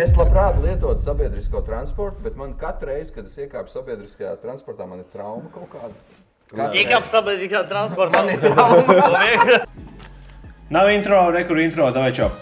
Es labprāt lietotu sabiedrisko transportu, bet man katru reizi, kad es iekāpu sabiedriskajā transportā, man ir trauma kaut kāda. Iekāpu sabiedriskajā transportā. Man ir trauma. Nav intro, rekur intro, davai čau.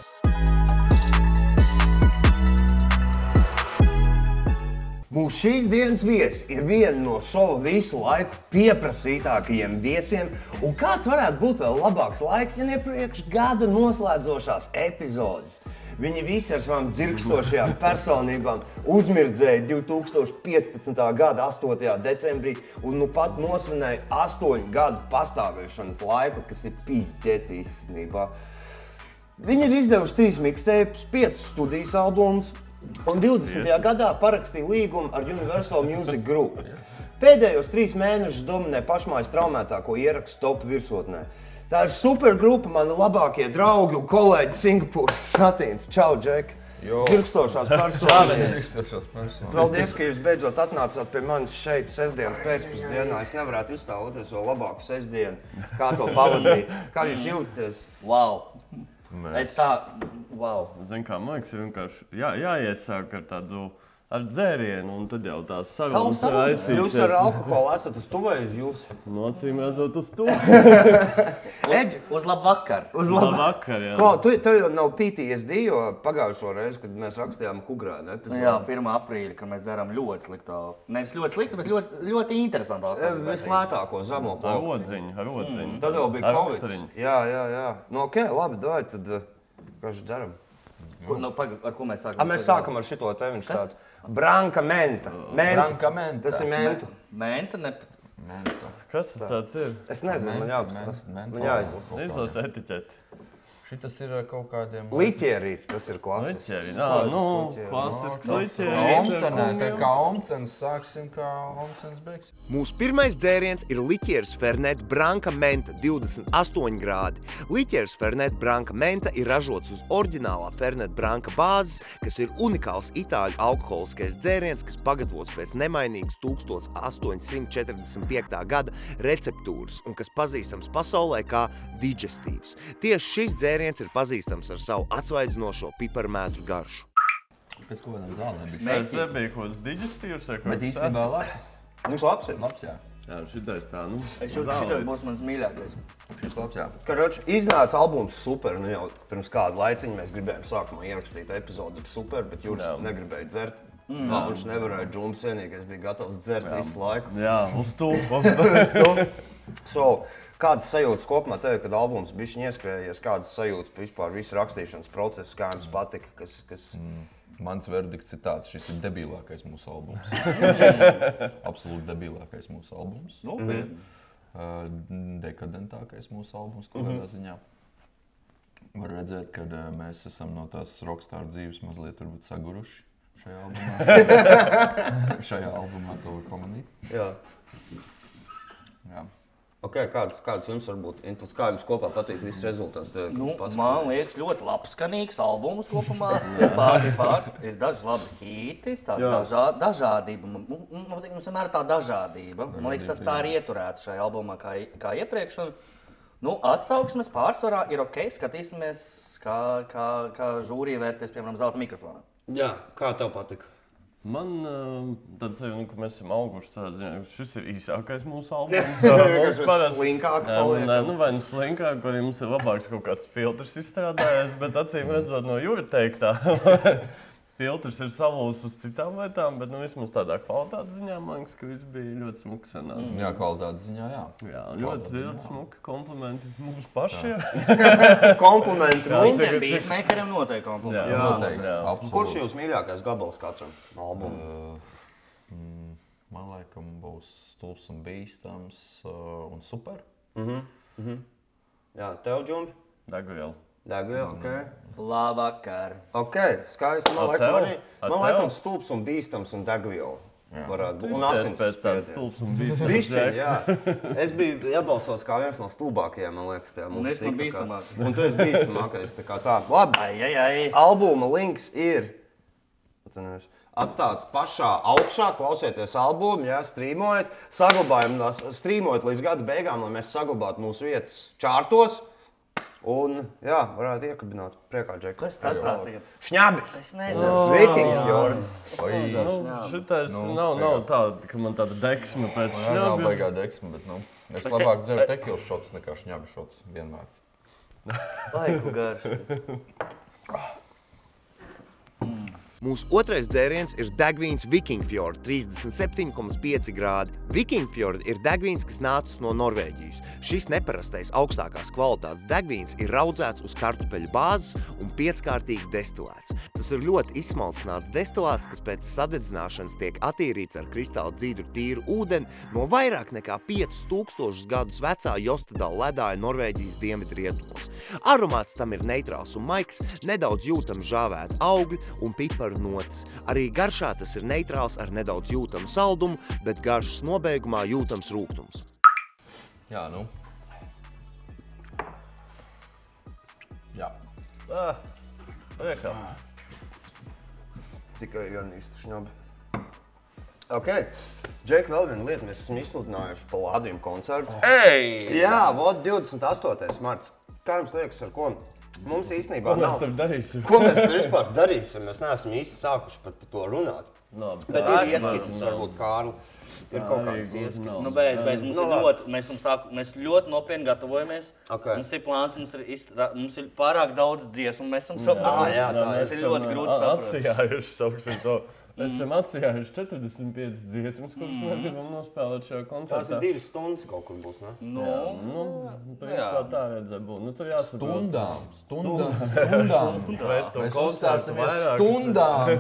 Mūsu šīs dienas viesis ir viena no šova visu laiku pieprasītākajiem viesiem, un kāds varētu būt vēl labāks laiks, ja nepriekš gada noslēdzošās epizodes. Viņi visi ar savām dzirkstošajām personībām uzmirdzēja 2015. gada 8. decembrī un nu pat nosvinēja 8 gadu pastāvēšanas laiku, kas ir pīsķēci īstenībā. Viņi ir izdevuši 3 mixtapes, 5 studijas albumus, un 20. gadā parakstīja līgumu ar Universal Music Group. Pēdējos 3 mēnešus dominē pašmājas traumētāko ierakstu top virsotnē. Tā ir supergrupa, mani labākie draugi un kolēģi Singapūras Satīns. Čau, Džek! Dzirkstošās personības. Paldies, ka jūs beidzot atnācāt pie manis šeit sestdienas pēcpusdienā. Es nevarētu iztēloties vēl labāku sestdienu, kā to pavadīt. Kā jūs jūtaties? Wow! Es tā, wow! Zin kā, man liekas, ir vienkārši jāiesāk ar tādu ar dzērienu, un tad jau tās sarunas raisīsies. Jūs ar alkoholu esat uz to vai uz jūs? No acīm redzot uz to. Uz labu vakar. Uz labu vakar, jā. Tu jau nav PTSD, jo pagājušo reizi, kad mēs rakstījām Kugrānu epizodu. Jā, 1. aprīļa, kad mēs dzeram ļoti sliktu. Nevis ļoti sliktu, bet ļoti interesantu. Vislētāko zemo Ar odziņu. Tad jau bija Covid. Rakstariņu. Jā. Nu, ok, labi, davai, tad kāds dzeram. Ar ko mēs sākam? Mēs sākam ar šito te, viņš tāds. Branka menta. Branka menta. Tas ir menta. Menta, ne... Menta. Kas tas tāds ir? Es nezinu, man jāapstāst. Man jāizbūt. Izlas etiķeti. Šitas ir kaut kādiem... Liķierīts, tas ir klasisks. Klasisks liķierīts. Kā omcens, sāksim kā omcens beigsim. Mūsu pirmais dzēriens ir liķieris Fernet Branca Menta 28 grādi. Liķieris Fernet Branca Menta ir ražots uz oriģinālā Fernet Branca bāzes, kas ir unikāls itāļu alkoholiskais dzēriens, kas pagatavots pēc nemainīgas 1845. gada receptūras un kas pazīstams pasaulē kā digestīvs. Tieši šis dzēriens ir pazīstams ar savu atsvaidzinošo piparmētru garšu. Pēc kaut kādām zālēm bija. Tas nebija kaut kāds digestīvs vai kaut Bet īstenībā labs. Mums labs ir? Labs, jā. Jā, šitais tā, nu. Es jūtu, šitais būs mans mīļākais. Šis labs, jā. Karoči, iznāca albums super, nu jau pirms kādu laiciņu mēs gribējām sākumā ierakstīt epizodu super, bet Juris negribēja dzert. Viņš nevarēja džumbs vienīgais, bija gatavs dzert visu laiku. Jā, uz to. Kādas sajūtas kopumā tev, kad albums bišķiņ ieskrējies, kādas sajūtas vispār visu rakstīšanas procesu, kā jums patika, kas... Mans verdikts ir tāds, šis ir debilākais mūsu albums. Absolūti debilākais mūsu albums. Dekadentākais mūsu albums, kādā ziņā. Var redzēt, ka mēs esam no tās rockstar dzīves mazliet varbūt saguruši šajā albumā. Šajā albumā to var pamanīt. Jā. Jā. Ok, kāds jums varbūt inputs, kā jums kopā patīk viss rezultāts? Man liekas ļoti labskanīgs albums kopumā. Ir daži labi hīti, dažādība. Mums vienmēr ir tā dažādība. Man liekas, tas tā ir ieturēta šajā albumā kā iepriekš. Atsauksmes pārsvarā ir ok, skatīsimies, kā žūrija vērties, piemēram, zelta mikrofonā. Jā, kā tev patika? Man tāds sajūta, ka mēs esam auguši tādā ziņā, šis ir īsākais mūsu albums. Slinkāk paliek. Vai nu slinkāk, arī mums ir labāks kaut kāds filtrs izstrādājies, bet acīm redzot no Jura teiktā, filtrs ir salūs uz citām lietām, bet vismaz tādā kvalitātes ziņā, man liekas, ka viss bija ļoti smuki sanācis. Jā, kvalitātes ziņā, jā. Jā, ļoti smuki komplimenti mums pašiem. Komplimenti mums. Visiem beatmakeriem noteikti komplimenti. Jā, noteikti. Kurš ir jūs mīļākais gabals katram albumam? Man laikam būs Stulbs un bīstams un super. Jā, tev, Džumbi? Degviela. Degviela, ok. Labvakar. Ok, skaisti. Man laikam Stulbs un bīstams un degviela. Varētu būt. Un asins pēc tāds Stulbs un bīstams. Bišķiņ, jā. Es biju iebalsots kā viens no stulbākajiem, man liekas, tajā mūsu Un es man bīstamāk. Un tu esi bīstamākais, tā kā tā. Labi. Ai. Albuma links ir atstāts pašā augšā, klausieties albumu, jā, strīmojat. Saglabājam, strīmojat līdz gada beigām, lai mēs saglabātu mūsu vietas čārtos. Un, jā, varētu iekabināt priekā Džeku. Kas tas tās tagad? Šņabis! Es nezinu. Viking fjord. Šitais nav tāda, ka man tāda deksme pēc Jā, nav baigā deksme, bet, es labāk dzeru tekilu šots nekā šņabi šots vienmēr. Laiku garš. Mūsu otrais dzēriens ir degvīns Viking Fjord, 37,5 grādi. Viking Fjord ir degvīns, kas nācis no Norvēģijas. Šis neparastais augstākās kvalitātes degvīns ir raudzēts uz kartupeļu bāzes un pieckārtīgi destilēts. Tas ir ļoti izsmalcināts destilēts, kas pēc sadedzināšanas tiek attīrīts ar kristāli dzīdru tīru ūdeni no vairāk nekā 5000 gadus vecā Jostedala ledāja Norvēģijas dienvidrietumos. Aromāts tam ir neitrāls un maigs, nedaudz jūtams žāvēti augļi un piparu notis. Arī garšā tas ir neitrāls ar nedaudz jūtamu saldumu, bet garšas nobeigumā jūtams rūgtums. Jā, Jā. Priekā. Tikai Janīstu šņabi. Ok, Džeki, vēl viena lieta, mēs esam izsludinājuši Palādījumu koncertu. Ej! Jā, vot 28. marts. Kā jums liekas, ar ko? Mums īstenībā Ko mēs nav. tur darīsim? Ko mēs tur vispār darīsim? Mēs neesam īsti sākuši par to runāt. Bet ir ieskicis, varbūt, Kārli. Ir kaut kāds ieskicis. Nu, beidz, mēs ļoti nopietni gatavojamies. Okay. Mums ir plāns, mums ir pārāk daudz dziesmu, mēs esam saprotam. Jā, tā tas ir ļoti grūti saprast. Atsijājuši, sauksim to. Esam atsijājuši 45 dziesmas, kuras mēs gribam nospēlēt šajā Tās koncertā. ir 2 stundas kaut kur būs, ne? Principā tā redzēja būt. Tur jāsaprot. Stundām. Mēs to Mēs koncertu uzstāsimies stundām.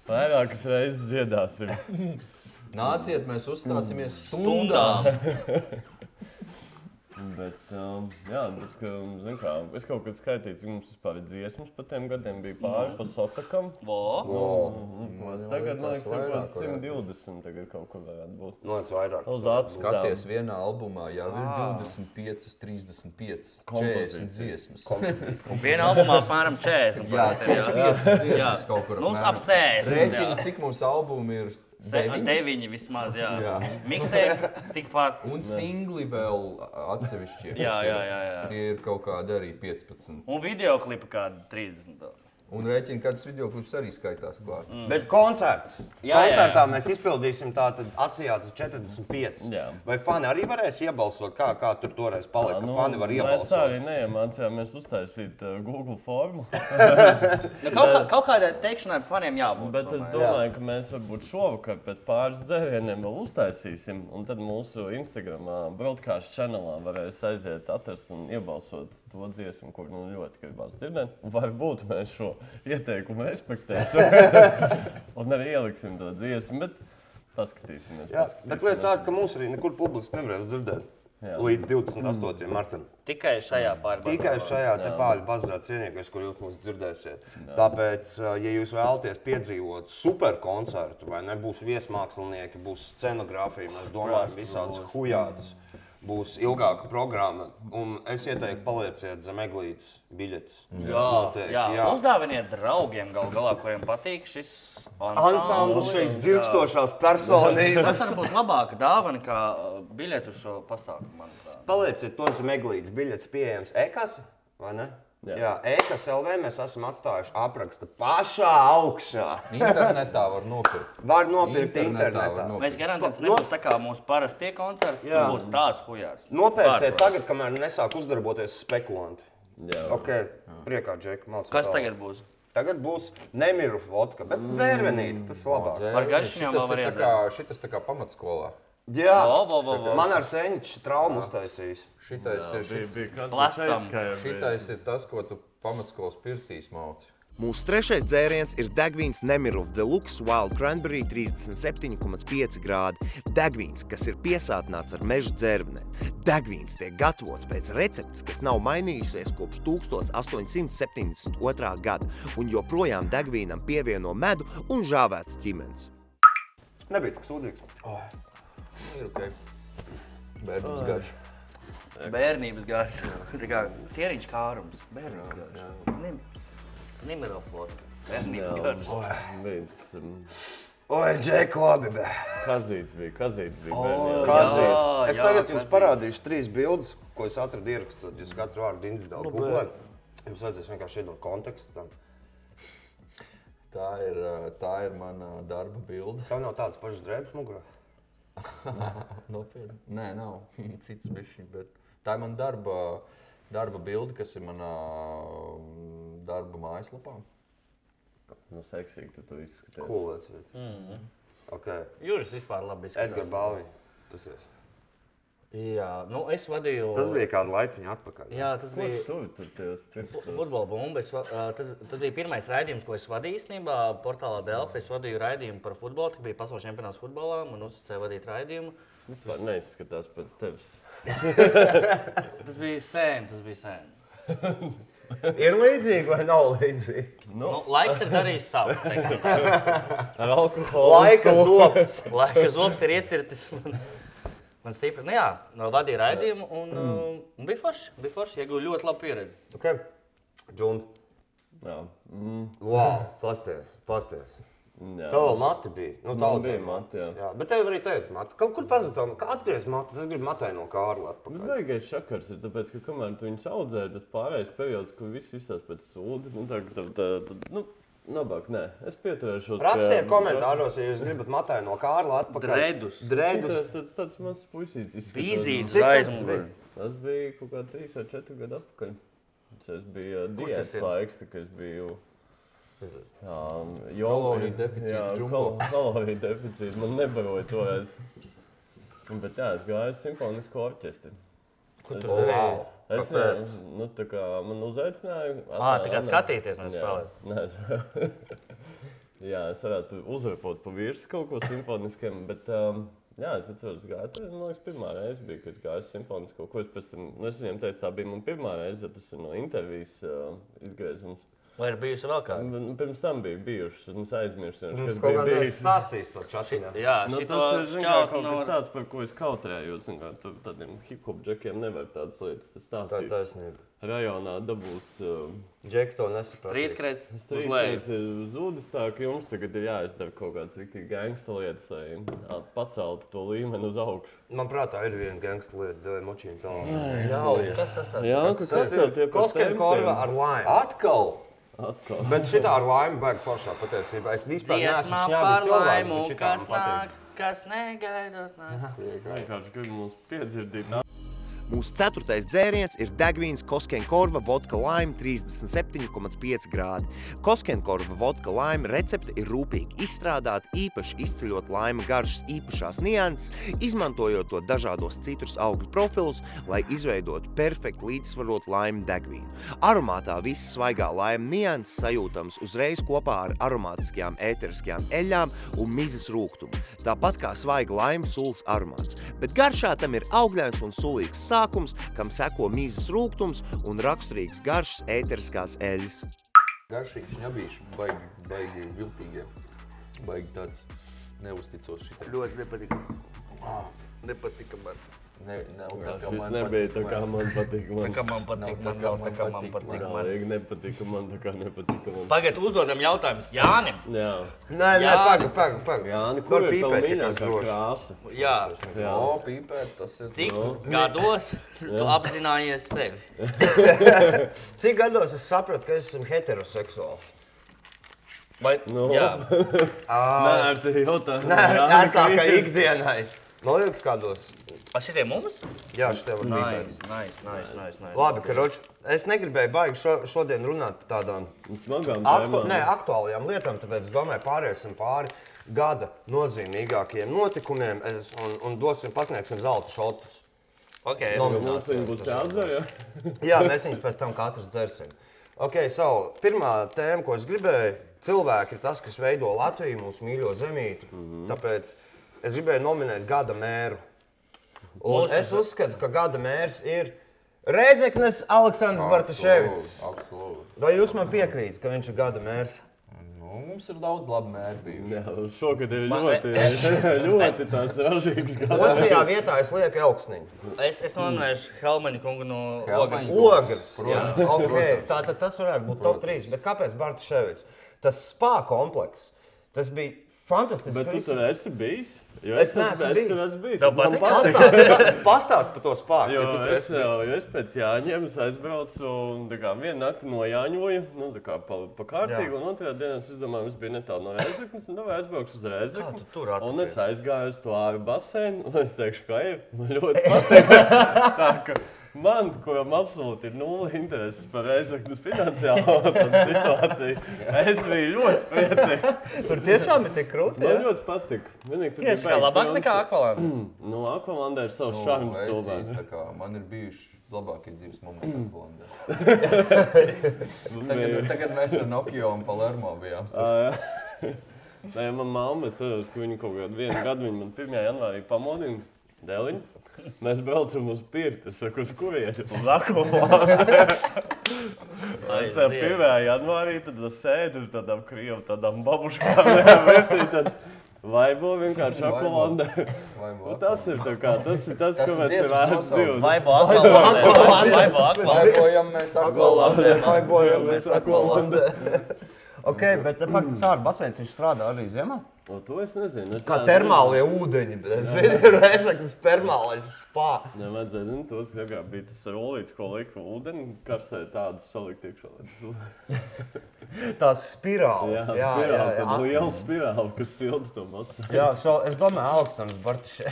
vairākas reizes dziedāsim. Nāciet, mēs uzstāsimies stundām. Bet, jā, tas, ka, zin kā, es kaut kad skaitīju, cik mums vispār ir dziesmas pa tiem gadiem bija pāri pa Sotakam. Tagad, man liekas, varbūt 120 tagad kaut kur varētu būt. Noc vairāk. Uz atstām. Skaties, vienā albumā jau ir 25, 35, 40 dziesmas. Un vienā albumā apmēram 40. Jā, 45 dziesmas kaut kur. Mums ap 60. Rēķini, cik mums albumi ir? 9 vismaz, jā. Jā. Mixtape tikpat. Un singli vēl atsevišķie. Jā. Tie ir kaut kādi arī 15. Un videoklipa kādi 30. Un rēķini, kādas videoklips arī skaitās klāt. Bet koncerts. Jā. Koncertā mēs izpildīsim tātad atsijāts 45. Jā. Vai fani arī varēs iebalsot? Kā tur toreiz palika? Fani var Mēs tā iebalsot. arī neiemācījāmies uztaisīt Google formu. Kaut kādai teikšanai faniem jābūt. Bet es domāju, ka mēs varbūt šovakar pēc pāris dzērieniem vēl uztaisīsim. Un tad mūsu Instagramā broadcast channelā varēs aiziet atrast un iebalsot to dziesmu, kur ļoti gribās dzirdēt. Un varbūt mēs šo ieteikumu respektēsim. Un arī ieliksim to dziesmu, bet paskatīsimies. Jā, bet lieta tāda, ka mūs arī nekur publiski nevarēs dzirdēt. Jā. Līdz 28. martam. Tikai šajā pārbaudē. Tikai šajā te Pāļu bazarā cienīgais, kur jūs mūs dzirdēsiet. Tāpēc, ja jūs vēlaties piedzīvot super koncertu, vai ne, būs viesmākslinieki, būs scenogrāfija, mēs domājam visādas hujātas, būs ilgāka programma, un es ieteiktu palieciet zem eglītes biļetes. Jā. Uzdāviniet draugiem galā, kuriem patīk šis Ansamblis, šīs dzirkstošās personības. Tas varbūt labāka dāvana kā biļetu šo pasākumu, manuprāt. Palieciet to zem eglītes biļetes pieejams e-kasa, vai ne? Jā, e-kasa LV mēs esam atstājuši apraksta pašā augšā. Internetā var nopirkt. Var nopirkt internetā. Mēs garantējam, tas nebūs tā kā mūsu parastie koncerti, tur būs tāds hujārs. Nopērciet tagad, kamēr nesāk uzdarboties spekulanti. Jā. Ok, priekā, Džeki, malcot. Kas tagad būs? Tagad būs nemiru vodka, bet dzērvenīti, tas labāk. Ar garšņām vēl var iedzert. Šitas tā kā pamatskolā. Jā, Vo. man ar Sēņiķi traumu uztaisījis. Šitais ir tas, ko tu pamatskolas pirtīs mauci. Mūsu trešais dzēriens ir degvīns Nemirov Deluxe Wild Cranberry 37,5 grādi. Degvīns, kas ir piesātināts ar meža dzērvenēm. Degvīns tiek gatavots pēc receptes, kas nav mainījusies kopš 1872. gada, un joprojām degvīnam pievieno medu un žāvēts ķimens. Nebija tik sūdīgs. Ir ok. Bērnības garš. Bērnības garš. Tā kā tieriņš kārums. Bērnības garš. Nemirov vodka. Bērnības garš. Oi, Džek, labi, bē. Kazīts bija. Kazīts. Es tagad jums parādīšu 3 bildes, ko es atradu ierakstot. Jūs katru vārdu individuāli googlējat. Jums vajadzēs vienkārši iedot kontekstu tam. Tā ir mana darba bilde. Tev nav tādas pašas drēbes mugurā? Nopietni. Nē, nav. Cits bišķiņ, bet tā ir mana darba bilde, kas ir manā darba mājaslapā. Nu, seksīgi, tu izskaties. Cool, that's it. Okay. Juris vispār labi izskatās. Edgar Balviņ, tas ir. Jā, nu es vadīju... Tas bija kādu laiciņu atpakaļ. Jā, tas bija... Tur Futbola bumba. Tas bija pirmais raidījums, ko es vadīju īstenībā portālā Delfi. Es vadīju raidījumu par futbolu, tik bija pasaules čempionāts futbolā. Man uzticēja vadīt raidījumu. vispār neizskatās pēc tevis. Tas bija sen. Ir līdzīgi vai nav līdzīgi? Nu, laiks ir darījis savu. Ar alkoholu. Laika zops ir iecirtis. Man stipri. Nu jā, vadīju raidījumu un bija forši. Ieguvu ļoti labu pieredzi. Ok. Džun. Jā. Wow, pasties. Tev vēl mati bija. Nu, Man bija mati, jā. Bet tev arī teica mati. Kaut kur pazudām, kā atgriez matus? Es gribu matai no Kārla atpakaļ. Bet baigais šakars ir, tāpēc, ka kamēr tu viņus audzēji, tas pārējais periods, kur viss izstās pēc sūdi, labāk, nē. Es pieturēšos pie... Rakstiet komentāros, ja jūs gribat matai no Kārla atpakaļ. Dredus. Tāds mazs puisīts izskatās. Vīzītes aizmugurē. Tas bija kaut kā 3 vai 4 gadu atpakaļ. Tas bija diētas laiks, kad es biju... Kaloriju deficīts, džumbo. Kaloriju deficīts, man nebaroja toreiz. Bet jā, es gāju simfonisko orķestri. Kur tu darīji? Es Kāpēc? tā kā man uzaicināja. Tā kā skatīties no spēlēt. Nē, jā, es varētu uzrepot pa virs kaut ko simfoniskiem, bet jā, es atceros, gāju, man liekas, pirmā reize bija, kad es gāju simfonisko, ko es pēc tam, es viņiem teicu, tā bija man pirmā reize, jo tas ir no intervijas izgriezums. Vai ir bijusi vēl kāda? Pirms tam bija bijušas, mums aizmirst, Mums kaut kādā stāstīs to čatiņā. Jā, tas ir kaut kas tāds, par ko es kautrējos. Tur tādiem hip-hop džekiem nevar tādas lietas. Tas Tā ir stāstīt. taisnība. Rajonā dabūs... Džeki to nesapratīs. Strītkrets uz leju. Strītkrets ir zudis tā, ka jums tagad ir jāizdara kaut kāds riktīgi gangsta lietas, lai paceltu to līmeni uz augšu. Man prātā ir viena gangsta lieta, Dēļ Močīna tālāk. Kas tas tāds? Jā, kas tev tie par Kosken korva ar laimu. Atkal! Bet šitā ar laimu baigi foršā patiesībā. Es vispār neesmu Dziesmā šņābi par cilvēks, laimu, bet šitā kas man patīk. nāk, kas negaidot nāk. Vienkārši grib mums piedzirdīt. Mūsu 4. dzēriens ir degvīns Koskenkorva vodka lime 37,5 grādi. Koskenkorva vodka lime recepte ir rūpīgi izstrādāta, īpaši izceļot lime garšas īpašās nianses, izmantojot to dažādos citrus augļu profilus, lai izveidotu perfekti līdzsvarotu lime degvīnu. Aromātā visas svaigā lime nianses sajūtams uzreiz kopā ar aromātiskajām ēteriskajām eļļām un mizas rūgtumu, tāpat kā svaiga lime sulas aromāts. Bet garšā tam ir augļains un sulīgs sākums, kam seko mizas rūgtums un raksturīgs garšas ēteriskās eļļas. Garšīgi šņabīši, baigi viltīgie. Baigi tāds neusticos šitai. Ļoti nepatika. Nepatika man. Šis nebija tā kā man patika. Tā kā man patika, man nav tā kā man patika. Galīgi nepatika man, tā kā nepatika man. Tagad uzdodam jautājumus Jānim. Jā. Nē, paga. Jāni, Var kur ir tava pīpēt, ja mīļākā tas droši. krāsa? Jā. Jā. Pīpēt, tas ir... Cik gados tu apzinājies sevi? Cik gados es sapratu, ka es esmu heteroseksuāls? Vai, jā. Nē, ar te jautā. Nē, tā kā ikdienai. Man liekas kādos. A šitie mums? Jā, šitie var pīpēt. Nice. Labi, karoči. Es negribēju baigi šodien runāt par tādām Smagām tēmām. aktuālajām lietām, tāpēc es domāju, pāriesim pāri gada nozīmīgākajiem notikumiem un pasniegsim zelta šotus. Ok. Mums viņi būs jāatdzer, jā? Jā, mēs viņus pēc tam katrs dzersim. Ok, pirmā tēma, ko es gribēju, cilvēki ir tas, kas veido Latviju, mūsu mīļo zemīti. Tāpēc es gribēju nominēt gada mēru. Un es uzskatu, ka gada mērs ir Rēzeknes Aleksandrs Bartaševics. Absolūti. Vai jūs man piekrīt, ka viņš ir gada mērs? Nu, mums ir daudz labi mēri bijuši. Jā, šogad ir ļoti tāds ražīgs gads. Otrajā vietā es lieku Elksniņu. Es nominēšu Helmaņa kungu no Ogres. Ogres. Jā, ok. Tātad tas varētu būt top 3. Bet kāpēc Bartaševics? Tas spā komplekss, tas bija Fantastisks. Bet tu tur esi bijis? Jo Es neesmu bijis. tur esmu bijis. Tev Man patīk? Pastāst par to spāku. Jo ja tu tur esi bijis. jo es pēc Jāņiem aizbraucu un vienu nakti nojāņoju, pa kārtīgu, un otrajā dienā es izdomāju, es biju netālu no Rēzeknes, un aizbraukšu uz Rēzekni. Kā tu tur atradies? Un es aizgāju uz to āru baseinu, un es teikšu, ka man ļoti patīk. Tā ka man, kuram absolūti ir nulle intereses par Rēzeknes finansiālo situāciju, es biju ļoti priecīgs. Tur tiešām ir tik krūti, Man ļoti patika. Tieši kā labāk nekā Akvalanda. Nu, Akvalandē ir savs šarms stulbā. Man ir bijuši labākie dzīves momenti Akvalandē. Tagad mēs ar Nokio un Palermo bijām. Nē, man mamma, es saprotu, ka viņa kaut kādu vienu gadu, viņa man 1. janvārī pamodina dēliņu. Mēs braucam uz pirti, es saku, uz kurieni? Uz Akvalandu. Es tev 1. janvārī tad sēdu tādām krievu, tādām babuškām, tāds vaibo vienkārši Akvalandē. Tas ir tā kā, tas ir tas, ko mēs ir vērts dzīvot. Vaibo Akvalandē. Vaibojam mēs Akvalandē. Vaibojam mēs Akvalandē. Ok, bet faktiski āru baseins viņš strādā arī ziemā? O, to es nezinu. Kā termālie ūdeņi, bet es zinu, Rēzeknes termālais spā. Nē, vajadzēja, zinu, tos, kā bija tas rolīts, ko lika ūdeni, karsē tādus salikt iekšā. Tās spirāles. Jā, spirāli, tāda liela spirāli, kas silda to masu. Jā, es domāju, Aleksandrs Bartišē.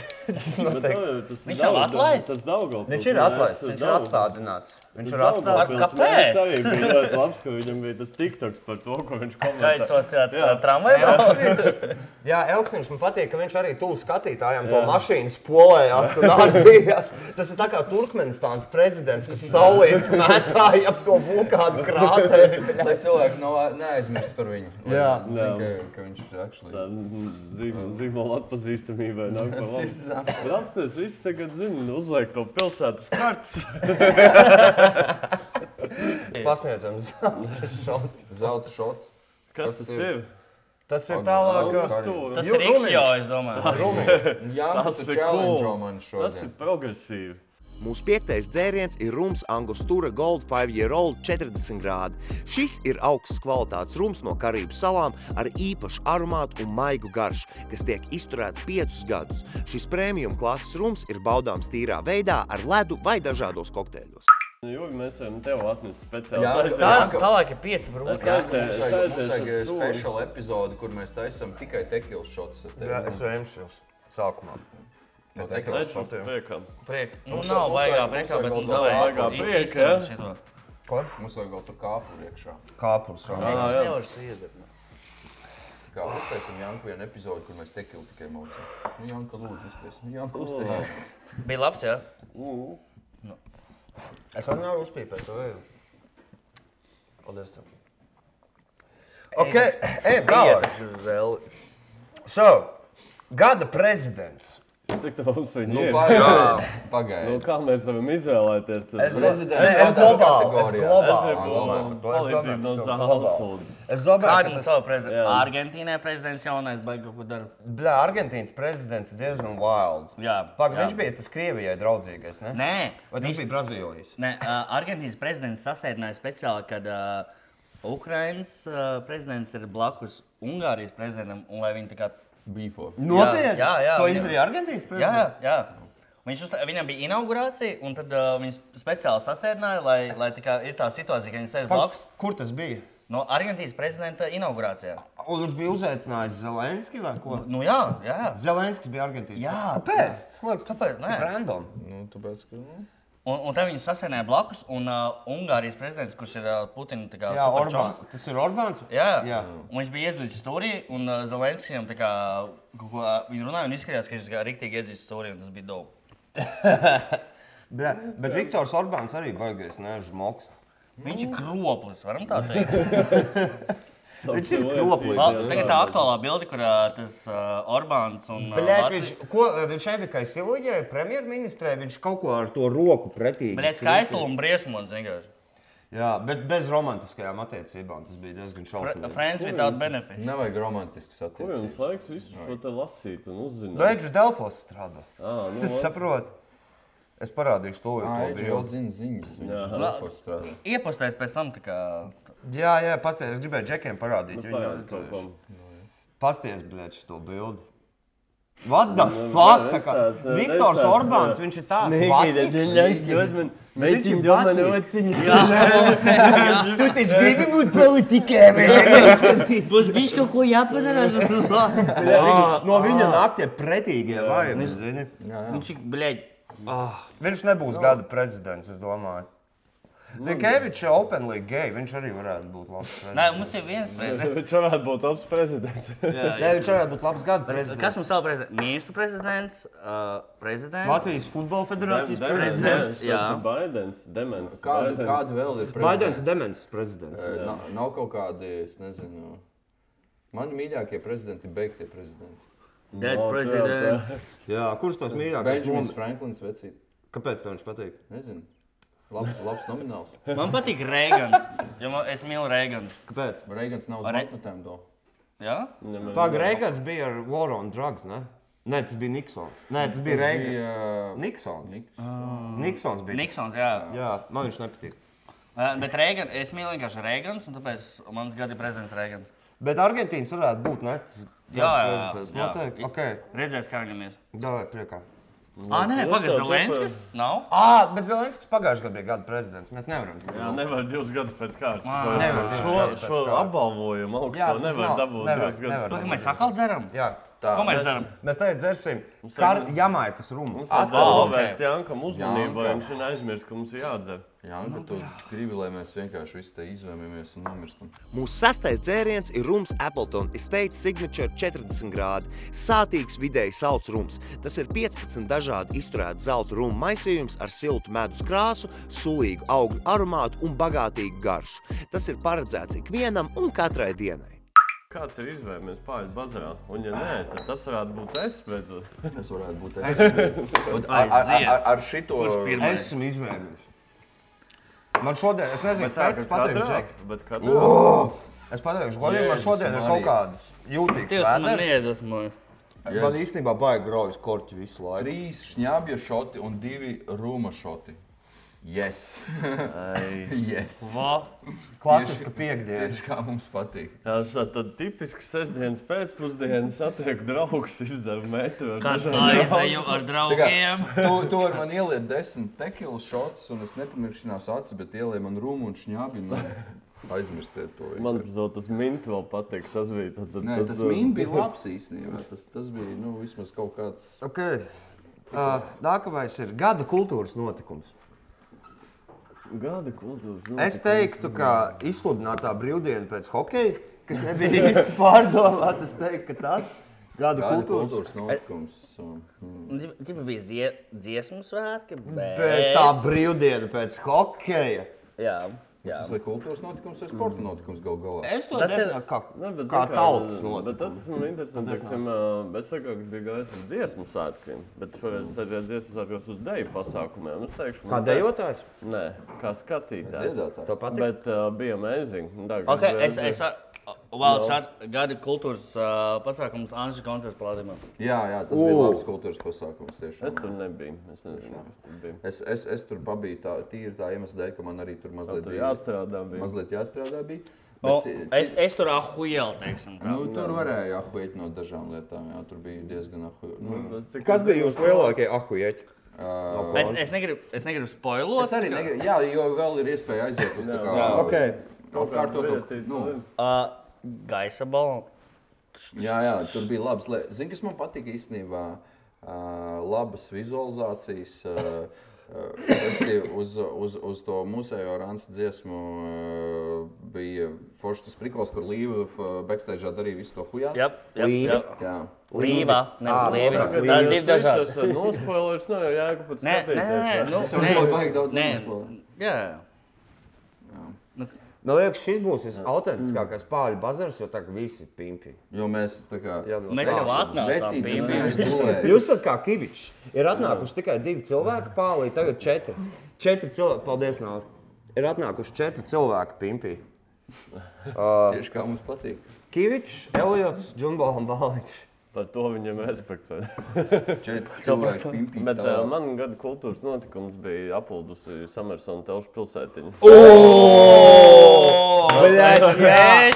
Viņš nav atlaists? Tas Daugavpils. Viņš ir atlaists, viņš ir atstādināts. Viņš ir atstādināts. Kāpēc? Viņš arī bija ļoti labs, ka viņam bija tas TikToks par to, ko viņš komentē. Vai tos tramvajā? Jā, Elksniņš man patīk, ka viņš arī tuvu skatītājiem to mašīnu spolējās un ārbījās. Tas ir tā kā Turkmenistāns prezidents, kas saulītas mētāja ap to vulkānu krāteri. Lai cilvēki neaizmirst par viņu. Jā. Zin, ka viņš ir actually. Zīmola atpazīstamībai nāk par labu. Bet apstāties, visi tagad zina, uzliek to pilsētas kartes. Pasniedzam Zelta šots. Kas tas ir? Tas ir tālāk. Tas ir Ikšjo, es domāju. Jā, Tas tu ir challenge cool. man Tas ir šodien. progresīvi. Mūsu 5. dzēriens ir rums Angostura Gold 5-year-old 40 grādi. Šis ir augsts kvalitātes rums no Karību salām ar īpašu aromātu un maigu garšu, kas tiek izturēts 5 gadus. Šis premium klases rums ir baudāms tīrā veidā ar ledu vai dažādos kokteļos. Jūri, mēs varam tev atnest speciāli Jā, saistīt. Tālāk ir 5 brūks. Mums vajag special epizodi, kur mēs taisam tikai tekilas šots ar tevi. Jā, es vēmšos sākumā. No tekilas šotiem. Priekam. Nu, nav baigā priekā, bet baigā prieka, ja? Ko? Mums vajag vēl tur kāpu iekšā. Kāpurs. Es jā. nevaru iedzert. Kā uztaisim Janku vienu epizodi, kur mēs tekilu tikai maucam. Nu, Janka, lūdzu, uztaisim. Janka, uztaisim. Bija labs, jā? Es varu nevaru uzpīpēt to vēju. Paldies tev. Ok, brāl. So, gada prezidents. Cik tev mums viņi Nu, ir? pagaidi. Nu, kā mēs varam izvēlēties? Prezidents globāli. Palīdzību no zāles lūdzu. Es domāju, Kādu ka savu tas... prezidentu? Argentīnai prezidents jaunais baigi kaut ko dara. Bļā, Argentīnas prezidents ir diezgan wild. Jā. Viņš bija tas Krievijai draudzīgais, ne? Nē. Vai tas bija Brazīlijas? Nē, Argentīnas prezidents sasēdināja speciāli, kad Ukrainas prezidents ir blakus Ungārijas prezidentam, un lai viņi tā kā... Bīfo. Nopietni? Jā, To viņam- izdarīja Argentīnas prezidents? Jā. Viņam bija inaugurācija, un tad viņus speciāli sasēdināja, lai tā kā ir tā situācija, ka viņi sēž blakus Kur tas bija? no Argentīnas prezidenta inaugurācijā. Un viņš bija uzaicinājis Zelenski vai ko? Nu jā. Zelenskis bija Argentīnas. Jā. Kāpēc? Tas liekas Kāpēc? Nē. random. Nu, tāpēc, ka, nu... Un tad viņus sasēdināja blakus, un Ungārijas prezidents, kurš ir Putina tā kā Jā, super Orbāns. čoms. Tas ir Orbāns? Jā. Jā. Un viņš bija iezīts stūrī, un Zelenskis viņam tā kā, viņi runāja un izskatījās, ka viņš tā kā riktīgi iezīts stūrī, un tas bija dope. Bet Viktors Orbāns arī baigais, ne, žmoks. Viņš ir kroplis, varam tā teikt. Viņš ir kroplis. Tagad tā aktuālā bilde, kur tas Orbāns un Viņš Evikai Siluģai, premjerministrē, viņš kaut ko ar to roku pretīgi. Bļēt, skaistulu un briesmots vienkārši. Jā, bet bez romantiskajām attiecībām. Tas bija diezgan šausmīgi. Friends without benefits. Nevajag romantiskas Ko jums attiecības. laiks visu šo te lasīt un uzzināt? Beidžu Delfos strādā. Nu, Saprot. Es parādīšu to Jau bildi. zina ziņas, Jā. viņš Delfos strādā. Iepostēs pēc tam tā kā... Jā, pastāv, es gribēju džekiem parādīt. pagaid kaut kam. Pasties, bļēt, šito bildi. What the fuck? Tā kā Viktors Orbāns, viņš ir tāds vatniks. Meitiņ dod man ociņu. Tu taču gribi būt politikē, vai? Būs bišķi kaut ko jāpadara. No viņa nāk tie pretīgie vajag, zini. Viņš ir, bļeģ. Viņš nebūs gada prezidents, es domāju. Kevičs ir openly gay, viņš arī varētu būt labs prezidents. Nē, mums ir viens prezidents. Viņš varētu būt labs prezidents. Nē, viņš varētu būt labs gada prezidents. Kas mums savu prezidents? Ministru prezidents, prezidents. Latvijas futbola federācijas prezidents. Jā. Baidens, demens. Kādu vēl ir prezidents? Baidens demens prezidents. Nav kaut kādi, es nezinu, mani mīļākie prezidenti ir beigtie prezidenti. Dead president. Jā, kurš tos mīļākais? Benjamins Franklins vecīt. Kāpēc tev viņš patīk? Nezinu. Labs nomināls. Man patīk Reigans, jo es mīlu Reigans. Kāpēc? Reigans nav uz matnotēm do. Jā? Pag, Reigans bija ar War on Drugs, ne? Nē, tas bija Niksons. Nē, tas bija Reigans. Niksons. Niksons bija. Niksons, jā. Jā, man viņš nepatīk. Bet Reigans, es mīlu vienkārši Reigans, un tāpēc mans gada prezidents Reigans. Bet Argentīnas varētu būt, ne? Jā. Noteikti. Okay. Redzēs, kā viņam ir. Davai, priekā. Nē, pagaid, Zelenskis? Nav? Bet Zelenskis pagājušajā gadā bija gada prezidents. Mēs nevaram. Jā, nevar 2 gadus pēc kārtas. Nevar Šo apbalvojumu augsto nevar dabūt 2 gadus pēc. Kā mēs atkal dzeram? Jā. Ko mēs dzeram? Mēs tagad dzersim Jamaikas rumu. Mums atkal vērst Jankam uzmanību, lai viņš neaizmirst, ka mums ir jādzer. Janka, tu gribi, lai mēs vienkārši visi te izvēmamies un nomirstam. Mūsu sastais dzēriens ir rums Appleton Estate Signature 40 grādi. Sātīgs vidēji salds rums. Tas ir 15 dažādi izturēti zelta rumu maisījums ar siltu medus krāsu, sulīgu augļu aromātu un bagātīgu garšu. Tas ir paredzēts ikvienam un katrai dienai. Kāds ir izvēmies Pāļu bazarā? Un ja nē, tad tas varētu būt es, beidzot. Tas varētu būt es. Ar šito... Es esmu izvēmies. Man šodien, es nezinu, pēc pateikšu, Džek. Bet katrā? Es pateikšu, godīgi, man šodien ir kaut kāds jūtīgs Tievs man vēders. neiedvesmoja. Man īstenībā baigi graujas korķi visu laiku. 3 šņābja šoti un 2 rūma šoti. Yes. Yes. Va. Klasiska piekdiena. Tieši kā mums patīk. Tas tad tipiski sestdienas pēcpusdienas satiek draugs, izdzer metru. Kad aizeju ar draugiem. Tu var man ieliet 10 tekilas šotus un es nepamirkšanās acis, bet ieliet man rūmu un šņābi. Aizmirstiet to. Man tas mint vēl patīk. Tas bija Nē, tas mint bija labs īstenībā. Tas bija, vismaz kaut kāds... Ok. Nākamais ir gada kultūras notikums. Gada kultūras notikums. Es teiktu, ka izsludinātā brīvdiena pēc hokeja, kas nebija īsti pārdomāt, es teiktu, ka tas gada kultūras notikums. Ģipa bija dziesmu svētki, Bet tā brīvdiena pēc hokeja. Jā. Tas ir kultūras notikums vai sporta notikums gal galā? Es to nezinu, kā tautas notikums. Bet tas ir interesanti, teiksim, bet sakāk, bija gājis uz dziesmu svētkiem, bet šoreiz es aizgāju dziesmu svētkos uz deju pasākumiem. Es teikšu, kā dejotājs? Nē, kā skatītājs. Dziedātājs. To patīk? Bet bija amazing. Ok, es vēl šādi gada kultūras pasākums Anža koncerts Plādimā. Jā, tas bija labs kultūras pasākums tiešām. Es tur nebiju. Es nezinu, kas tur bija. Es tur pabiju tīri tā iemesla dēļ, ka man arī tur mazliet jāstrādā bija. Es tur ahujēl, teiksim tā. Tur varēja ahuēt no dažām lietām, jā, tur bija diezgan ahuēt. Kas bija jūsu lielākie ahujeķi? Es negribu spoilot. Es arī negribu, jā, jo vēl ir iespēja aiziet uz tā kā... Ok. Gaisa balonu. Jā, tur bija labas lietas. Zini, kas man patika īstenībā? Labas vizualizācijas. Uz to mūsējo Ransa dziesmu bija forši tas prikols, kur Līva backstage'ā darīja visu to hujāt. Līva. Jā. Līva, nevis Līva. Tā ir divi dažādi. Tas nospoilers nav jau jēga pat skatīties. Nē. Man liekas, šis būs visautentiskākais Pāļu bazars, jo tā kā visi ir pimpi. Jo mēs tā kā... Mēs jau atnācām pimpi. Jūs esat kā Kivičs. Ir atnākuši tikai 2 cilvēki Pālī, tagad 4. 4 cilvēki, paldies nav. Ir atnākuši 4 cilvēki pimpi. Tieši kā mums patīk. Kivičs, Eliots, Džumbo un Bāliņš. Par to viņam respekts. 4 cilvēki pimpi. Bet man gada kultūras notikums bija apuldusi Samersona telšu pilsētiņa. Bļaļ,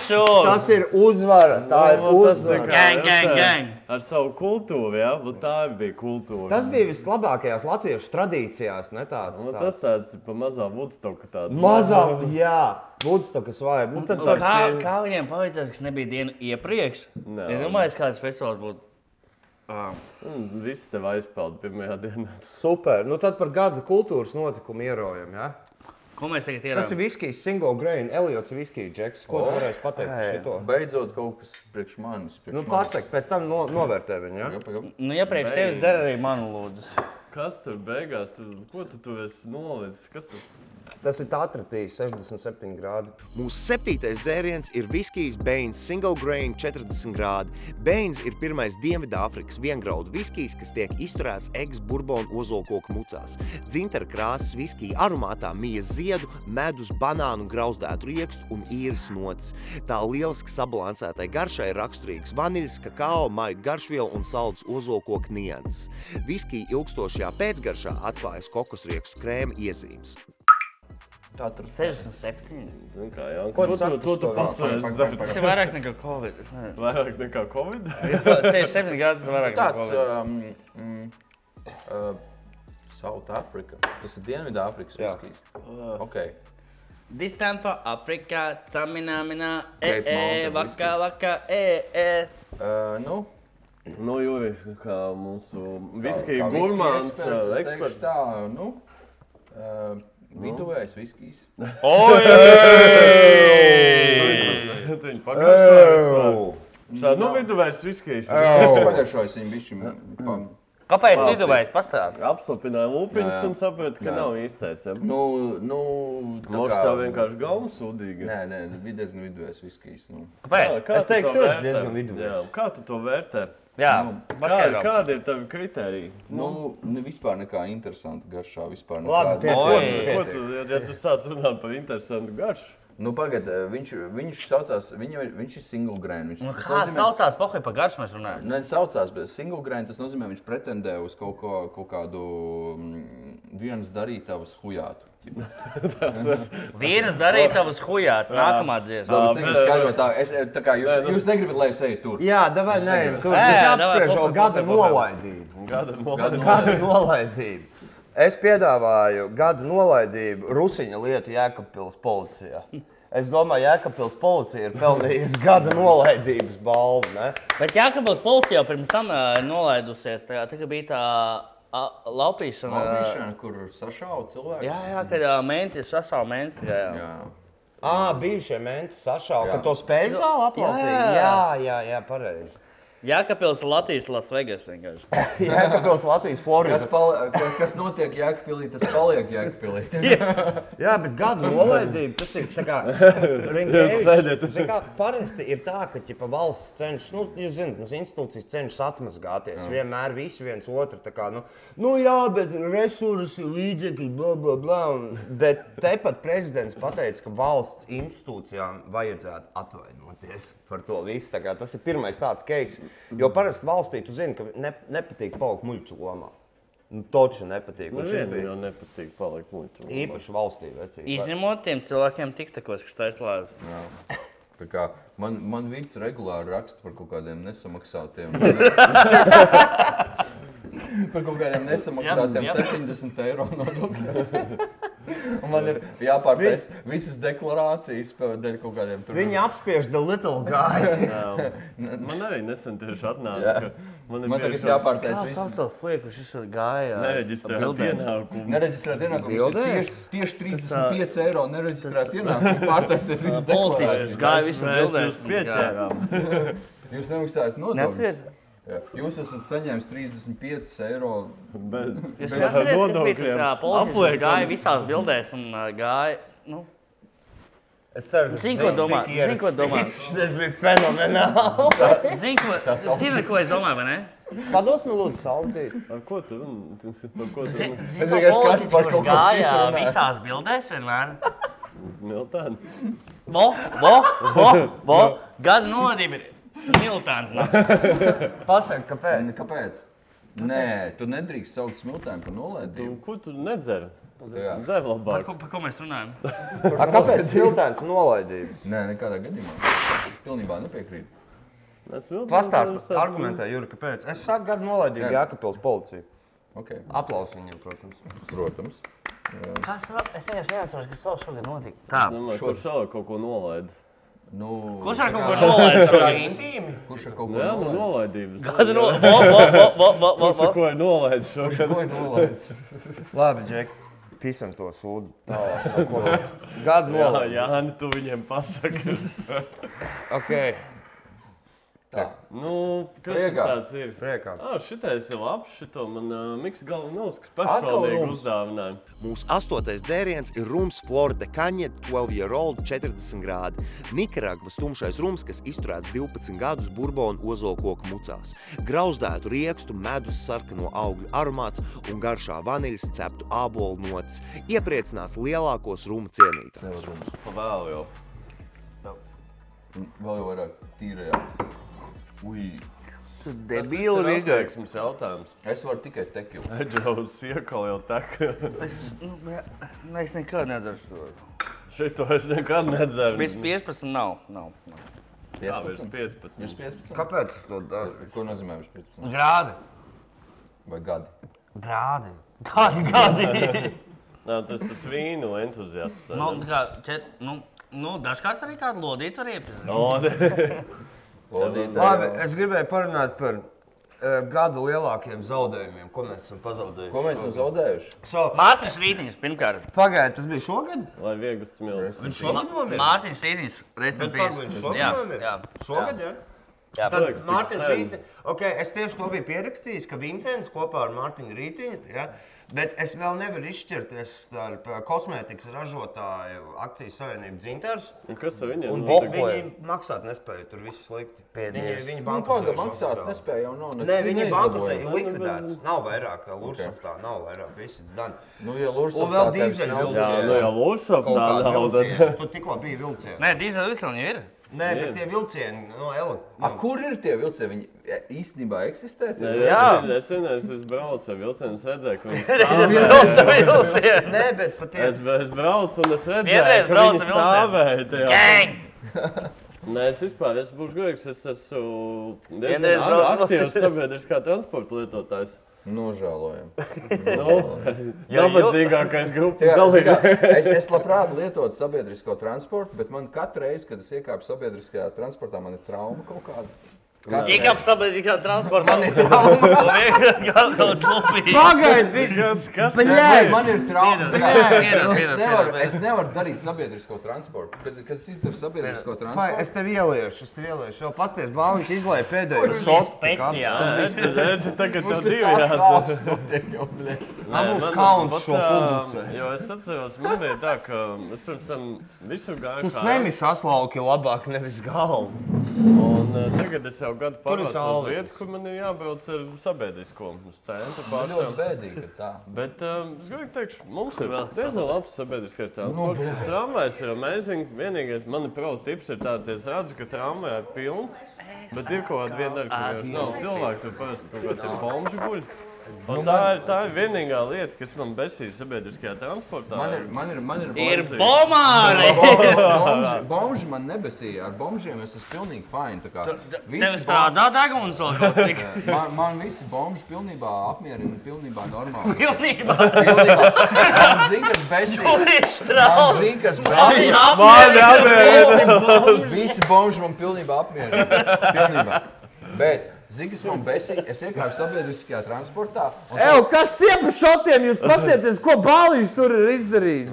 priekšu! Tas ir uzvara, tā ir uzvara. Gang. Ar savu kultūru, jā, bet tā bija kultūra. Tas bija vislabākajās latviešu tradīcijās, ne tāds. Tas tāds pa mazā Woodstocka tāda. Mazā, jā, Woodstockas vajag. Nu, tad Kā viņiem palīdzēs, kas nebija dienu iepriekš? Nē. Ja domājies, kāds festivāls būtu? Viss tev aizpeld pirmajā dienā. super. Nu, tad par gada kultūras notikumu ierojam, jā? Ko mēs tagad Tas ir ierādām? viskijs single grain, Eliots viskija, Džeks. Ko tu varēsi pateikt par šito? Beidzot kaut kas priekš manis. Nu, pasaka, pēc tam novērtē viņu, jā? Nu, iepriekš tevis der arī manu lūdzu. Kas tur beigās? Ko tu tur esi nolicis? Kas tur? Tas ir atratījis 67 grādi. Mūsu 7. dzēriens ir viskijs Baines Single Grain 40 grādi. Baines ir pirmais Dienvidāfrikas viengraudu viskijs, kas tiek izturēts eggs bourbon ozolkoku mucās. Dzintara krāsas viskija aromātā mijas ziedu, medus, banānu, grauzdētu riekstu un īres notis. Tā lieliski sabalansētai garšai ir raksturīgs vaniļas, kakao, maigu garšvielu un saldus ozolkoku nianses. Viskija ilgstošajā pēcgaršā atklājas kokosriekstu krēma iezīmes. Tā tur 67. Zin kā, jā. Ko tu saki Tu par to pats visu? esi dzert. Tas ir vairāk nekā Covid. Es nezinu. Vairāk nekā Covid? 67 gadi tas vairāk nekā Tāds Covid. South Africa. Tas ir Dienvidāfrikas Jā. viskijs. Okay. This time for Africa, camina, Grape Mountain vaka, Nu, Nu, Juri, kā mūsu viskija kā gurmāns viskija eksperts, es teikšu eksperts. tā, nu, viduvējs viskijs. Tu viņu pagaršoji. Šādi, nu, viduvējs viskijs. Es pagašoju viņu bišķi. Kāpēc viduvējs pastāst? Apslapināja lūpiņas Jā. un saprata, ka Jā. nav īstais. Ja? Nu, Mums tā vienkārši gauma sūdīga. Nē, diezgan viduvējs viskijs. Nu. Kāpēc? Kā Es tu teiktu, to tu esi vērtē? diezgan viduvējs. Jā, kā tu to vērtē? Jā, Kādi ir tavi kriteriji? Nu, vispār nekā interesanta garšā, vispār Labi, nekā. Ko tu, ja tu sāc runāt par interesantu garšu? Nu, pagad, viņš saucās, viņš ir single grain. Tas Kā saucās, pohoj par garšu mēs runājam? Ne, saucās, bet single grain, tas nozīmē, viņš pretendē uz kaut kādu vienas darītavas hujātu. Vienas darītavas hujāts, nākamā dziesma. Es negribu skaidrot tā, tā kā jūs negribat, lai es eju tur. Jā, davai, nē, tur Jā, es davai, apspriežu pohoj, gada pohoj, pohoj. nolaidību. Gada Gada nolaidību. Es piedāvāju gada nolaidību Rusiņa lietu Jēkabpils policijā. Es domāju, Jēkabpils policija ir pelnījusi gada nolaidības balvu, ne? Bet Jākabils policija jau pirms tam nolaidusies, tā bija tā laupīšana. Laupīšana, kur sašauja cilvēku. Jā, kad menti sasāva menti tikai. Jā. Bijušie menti sašauja, Jā. ka to spēļu zāli aplaupīja. Jā, pareizi. Jākapils Latvijas Las Vegas vienkārši. Jēkabpils Latvijas Florida. Kas notiek Jēkabpilī, tas paliek Jēkabpilī. Jā, bet gada nolaidība, tas ir tā kā Jūs sēdiet. Zin kā, parasti ir tā, ka ķipa valsts cenšas, nu, jūs zināt, mums institūcijas cenšas atmazgāties. Vienmēr visi viens otru, tā kā, nu jā, bet resursi, līdzekļi, bla, bla, bla. Bet tepat prezidents pateica, ka valsts institūcijām vajadzētu atvainoties par to visu. Tā kā tas ir pirmais tāds case. Jo parasti valstī, tu zini, ka nepatīk palikt muļķu lomā. Nu, toči nepatīk. Un šis Vienam bija jau nepatīk palikt muļķu. īpaši valstī vecīgi. Izņemot tiem cilvēkiem tiktakos, kas taislāvi. Tā kā man vids regulāri raksta par kaut kādiem nesamaksātiem. Par kaut kādiem nesamaksātiem 70 eiro nodokļiem. Un man ir jāpārtais visas deklarācijas dēļ kaut kādiem tur. Viņi apspiež the little guy. Man arī nesen tieši atnāca, ka man Man tagad jāpārtais Kā visas. sauc to flieku, kurš šis gāja? nereģistrēt ienākumu. Nereģistrēt ienākumus ir Bildēs? tieši 35 eiro nereģistrēt ienākumu. Pārtaisiet visas deklarācijas. Politiķis gāja visu Mēs bildēs. jūs pieķērām. Jūs nemaksājat nodokļus. Neatceries? Jā. Jūs esat saņēmis 35 eiro. Bet Jūs bez neatceries, kas bija nodokļiem tas politiķis, kurš apliekam. gāja visās bildēs un gāja, nu, Es ceru, ka Zini, ko domā? Zini, ko domā? Tas bija fenomenāli. Zini, ko es domāju, vai ne? Pados man lūdzu saldīt. Ar ko tu runā? Par ko tu Zini, runā? to vienkārši politiķi, kāds par kurš kaut ko gāja citu runā. visās bildēs vienmēr. Miltāns. Gada nodība ir smiltāns. Pasaka, kāpēc? Kāpēc? Nē, tu nedrīkst saukt smiltēm par nolaidību. Ko tu nedzer? Jā. Dzer labāk. Par ko mēs runājam? Kāpēc smiltēns nolaidība? Nē, nekādā gadījumā. Pilnībā nepiekrītu. Pastāst, argumentē, Juri, kāpēc? Es saku gadu nolaidību Jēkabpils policiju. Okay. Aplausi viņiem, protams. Protams. Kas vēl? Es vienkārši neatceros, kas vēl šogad notika. Tā. Kurš šādi kaut ko nolaida? Kurš ar kaut ko nolaida šogad? Intīmi? Kurš ar kaut ko Jā, nolaidības. Gada nolaida. Kurš ar ko ir nolaida šogad? Ko ir nolaidis? Labi, Džek, pisam to sūdu. Gadu nolaidību. Jā, Jāni, tu viņiem pasaki. Okay. Tā. Nu, kas tas tāds ir? Priekā. Šitais ir labs, šito man Miks Galvinovskis personīgi uzdāvināja. Mūsu 8. dzēriens ir rums Florida Cañet 12-year-old 40 grādi. Nikaragvas tumšais rums, kas izturēts 12 gadus burbonu ozolkoku mucās. Grauzdētu riekstu, medus, sarkano augļu aromāts un garšā vaniļas ceptu ābolu notis. Iepriecinās lielākos ruma cienītājus. Vēl jau. Vēl jau vairāk tīrajā. Ui. Debīli vienkāršs jautājums. Es varu tikai tekilu. Eģaus iekal jau tek. Es nekad nedzeru to. Šito es nekad nedzeru. Virs 15 nav. Jā, virs 15. Virs 15? Kāpēc es to daru? Ko nozīmē virs 15? Grādi. Vai gadi? Grādi. Kādi gadi? Tas tāds vīnu entuziasts. Dažkārt arī kādu lodīti var iepazīt. Labi, es gribēju parunāt par gada lielākiem zaudējumiem, ko mēs esam pazaudējuši. Ko mēs esam zaudējuši? Mārtiņš Rītiņš pirmkārt. Pagaid, tas bija šogad? Lai vieglas smilts. Viņš šogad nomira? Mārtiņš Rītiņš. Bet viņš šogad nomira? Šogad, jā? Jā, Tad Mārtiņš Rītiņš. Ok, es tieši to biju pierakstījis, ka Vincents kopā ar Mārtiņu Rītiņu, ja? Bet es vēl nevaru izšķirties starp kosmētikas ražotāju akcijas savienību Dzintars. Kas ar viņiem? Un viņi maksāt nespēja, tur viss slikti. Viņi bankrotējuši. Maksāt nespēja jau nav. Nē, viņi bankrotēja, ir likvidēts. Nav vairāk, Lursaftā nav vairāk, viss ir done. Nu, ja Lursaftā un vēl dīzeļu vilcieni. Jā, nu ja Lursaftā nav. Tu tikko bija vilcieni. Nē, dīzeļu vilcieni jau ir. Nē, bet tie vilcieni no elektrības. Kur ir tie vilcieni? Viņi īstenībā eksistē? Jā, es braucu ar vilcienu, es redzēju, ka viņi stāvēja. Nē, bet patiesi. Es braucu un es redzēju, ka viņi stāvēja. Nē, es būšu godīgs, es esmu diezgan aktīvs sabiedriskā transporta lietotājs. Nožēlojam. Nabadzīgākais grupas dalībnieks. Es labprāt lietotu sabiedrisko transportu, bet man katru reizi, kad es iekāpu sabiedriskajā transportā, man ir trauma kaut kāda. Iekāp sabiedriskā transportā, man ir trauma. Pagaidi! Man ir trauma. Es nevaru darīt sabiedrisko transportu. Kad es izdaru sabiedrisko transportu... Es tev ieliešu. Vēl pasties, Bāviņš izlēja pēdējo šotu. Redzi, tagad tev divi jāatcer. Man būs kauns šo publicēt. Jo es atceros, man bija tā, ka es pirms tam visur gāju Tu semi saslauki labāk, nevis galvu. Un tagad es jau gadu pārvācu uz vietu, kur man ir jābrauc ar sabiedrisko uz centru pārstāv. Ļoti bēdīgi ir tā. Bet es gribēju teikšu, mums ir diezgan labs sabiedriskais transports. Tramvajs ir amazing. Vienīgais mani pro tips ir tāds, ja es redzu, ka tramvajā ir pilns, bet ir kaut kāda viena daļa, kur jau nav cilvēku, tur parasti kaut kādi bomži guļ. Un tā ir vienīgā lieta, kas man besīja sabiedriskajā transportā. Man ir ir bomāri! Bomži man nebesīja. Ar bomžiem es esmu pilnīgi fine. Tev strādā deguns vēl kaut cik? Man visi bomži pilnībā apmierina, pilnībā normāli. Pilnībā? Man zina, kas besīja. Man zina, kas besīja. Visi bomži man pilnībā apmierina. Pilnībā. Bet zini, kas man besīja? Es iekāpu sabiedriskajā transportā. Kas tie par šotiem? Jūs pastieties, ko Bāliņš tur ir izdarījis?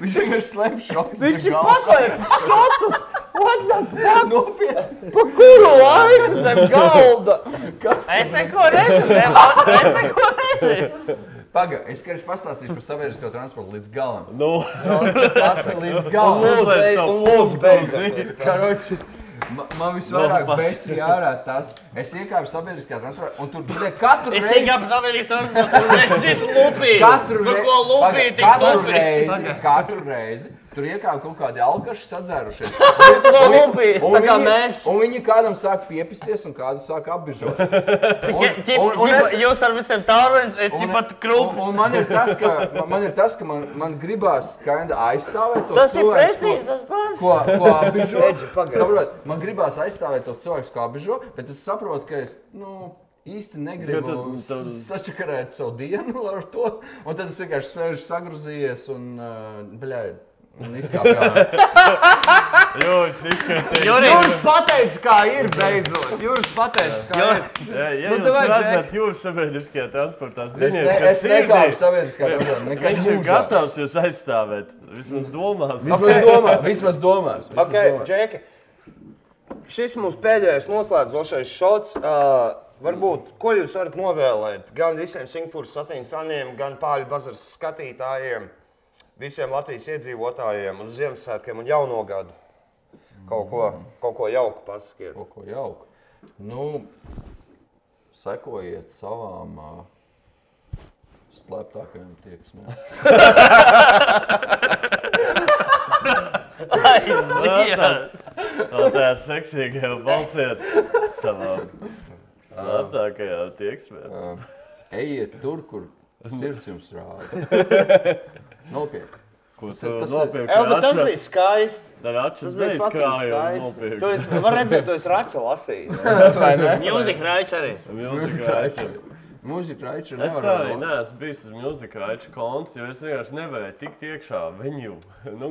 Viņš ir slēp šotus. Viņš ir paslēp šotus! Nopietni! Pa kuru laiku zem galda? Es neko nezinu. Paga, es karš pastāstīšu par sabiedrisko transportu līdz galam. Līdz galam. Un lūdzu beidzot. Karoči, man visvairāk besīja ārā tas. Es iekāpu sabiedriskajā transportā un tur bija katru reizi. Es iekāpu sabiedriskajā transportā un šis lupī. Tur ko lupī, tik lupī. Katru reizi tur iekāva kaut kādi alkaši sadzērušies. Un viņi kādam sāk piepisties un kādu sāk apbižot. Jūs ar visiem tāruņus, es jau pat krūpu. Un man ir tas, ka man gribās aizstāvēt tos Tas ir cilvēkus, precīzi, tas pats. ko apbižo. Saprot, man gribās aizstāvēt tos cilvēkus, ko apbižo, bet es saprotu, ka es, īsti negribu sačakarēt savu dienu ar to, un tad es vienkārši sēžu sagrozījies un, un izkāpjā. Jūs izskatījāt. Jūras pateic, kā ir beidzot. Jūras pateic, kā ir. Ja jūs redzat jūras sabiedriskajā transportā, ziniet, ka Es nekāpu sabiedriskā transportā. viņš ir gatavs jūs aizstāvēt. Vismaz domās. Vismaz domās. Ok, Džeki. Šis mūsu pēdējais noslēdzošais šots. Varbūt, ko jūs varat novēlēt gan visiem Singapūras satīņu faniem, gan Pāļu bazaras skatītājiem, visiem Latvijas iedzīvotājiem uz Ziemassvētkiem un jauno gadu? Kaut ko jauku pasakiet. Kaut ko jauku. Sekojiet savām slēptākajām tieksmēm. Tā seksīgajā balsiet savām slēptākajām tieksmēm. Ejiet tur, kur sirds jums rāda. Nopietni. Ko tu nopirki? Bet tas bija skaisti. Račas bez krājuma nopirki. Var redzēt, tu esi Rača lasījis. Music Raič arī. Mūzika Raiča Es arī neesmu bijis uz Music Raiča konts, jo es vienkārši nevarēju tikt iekšā viņu.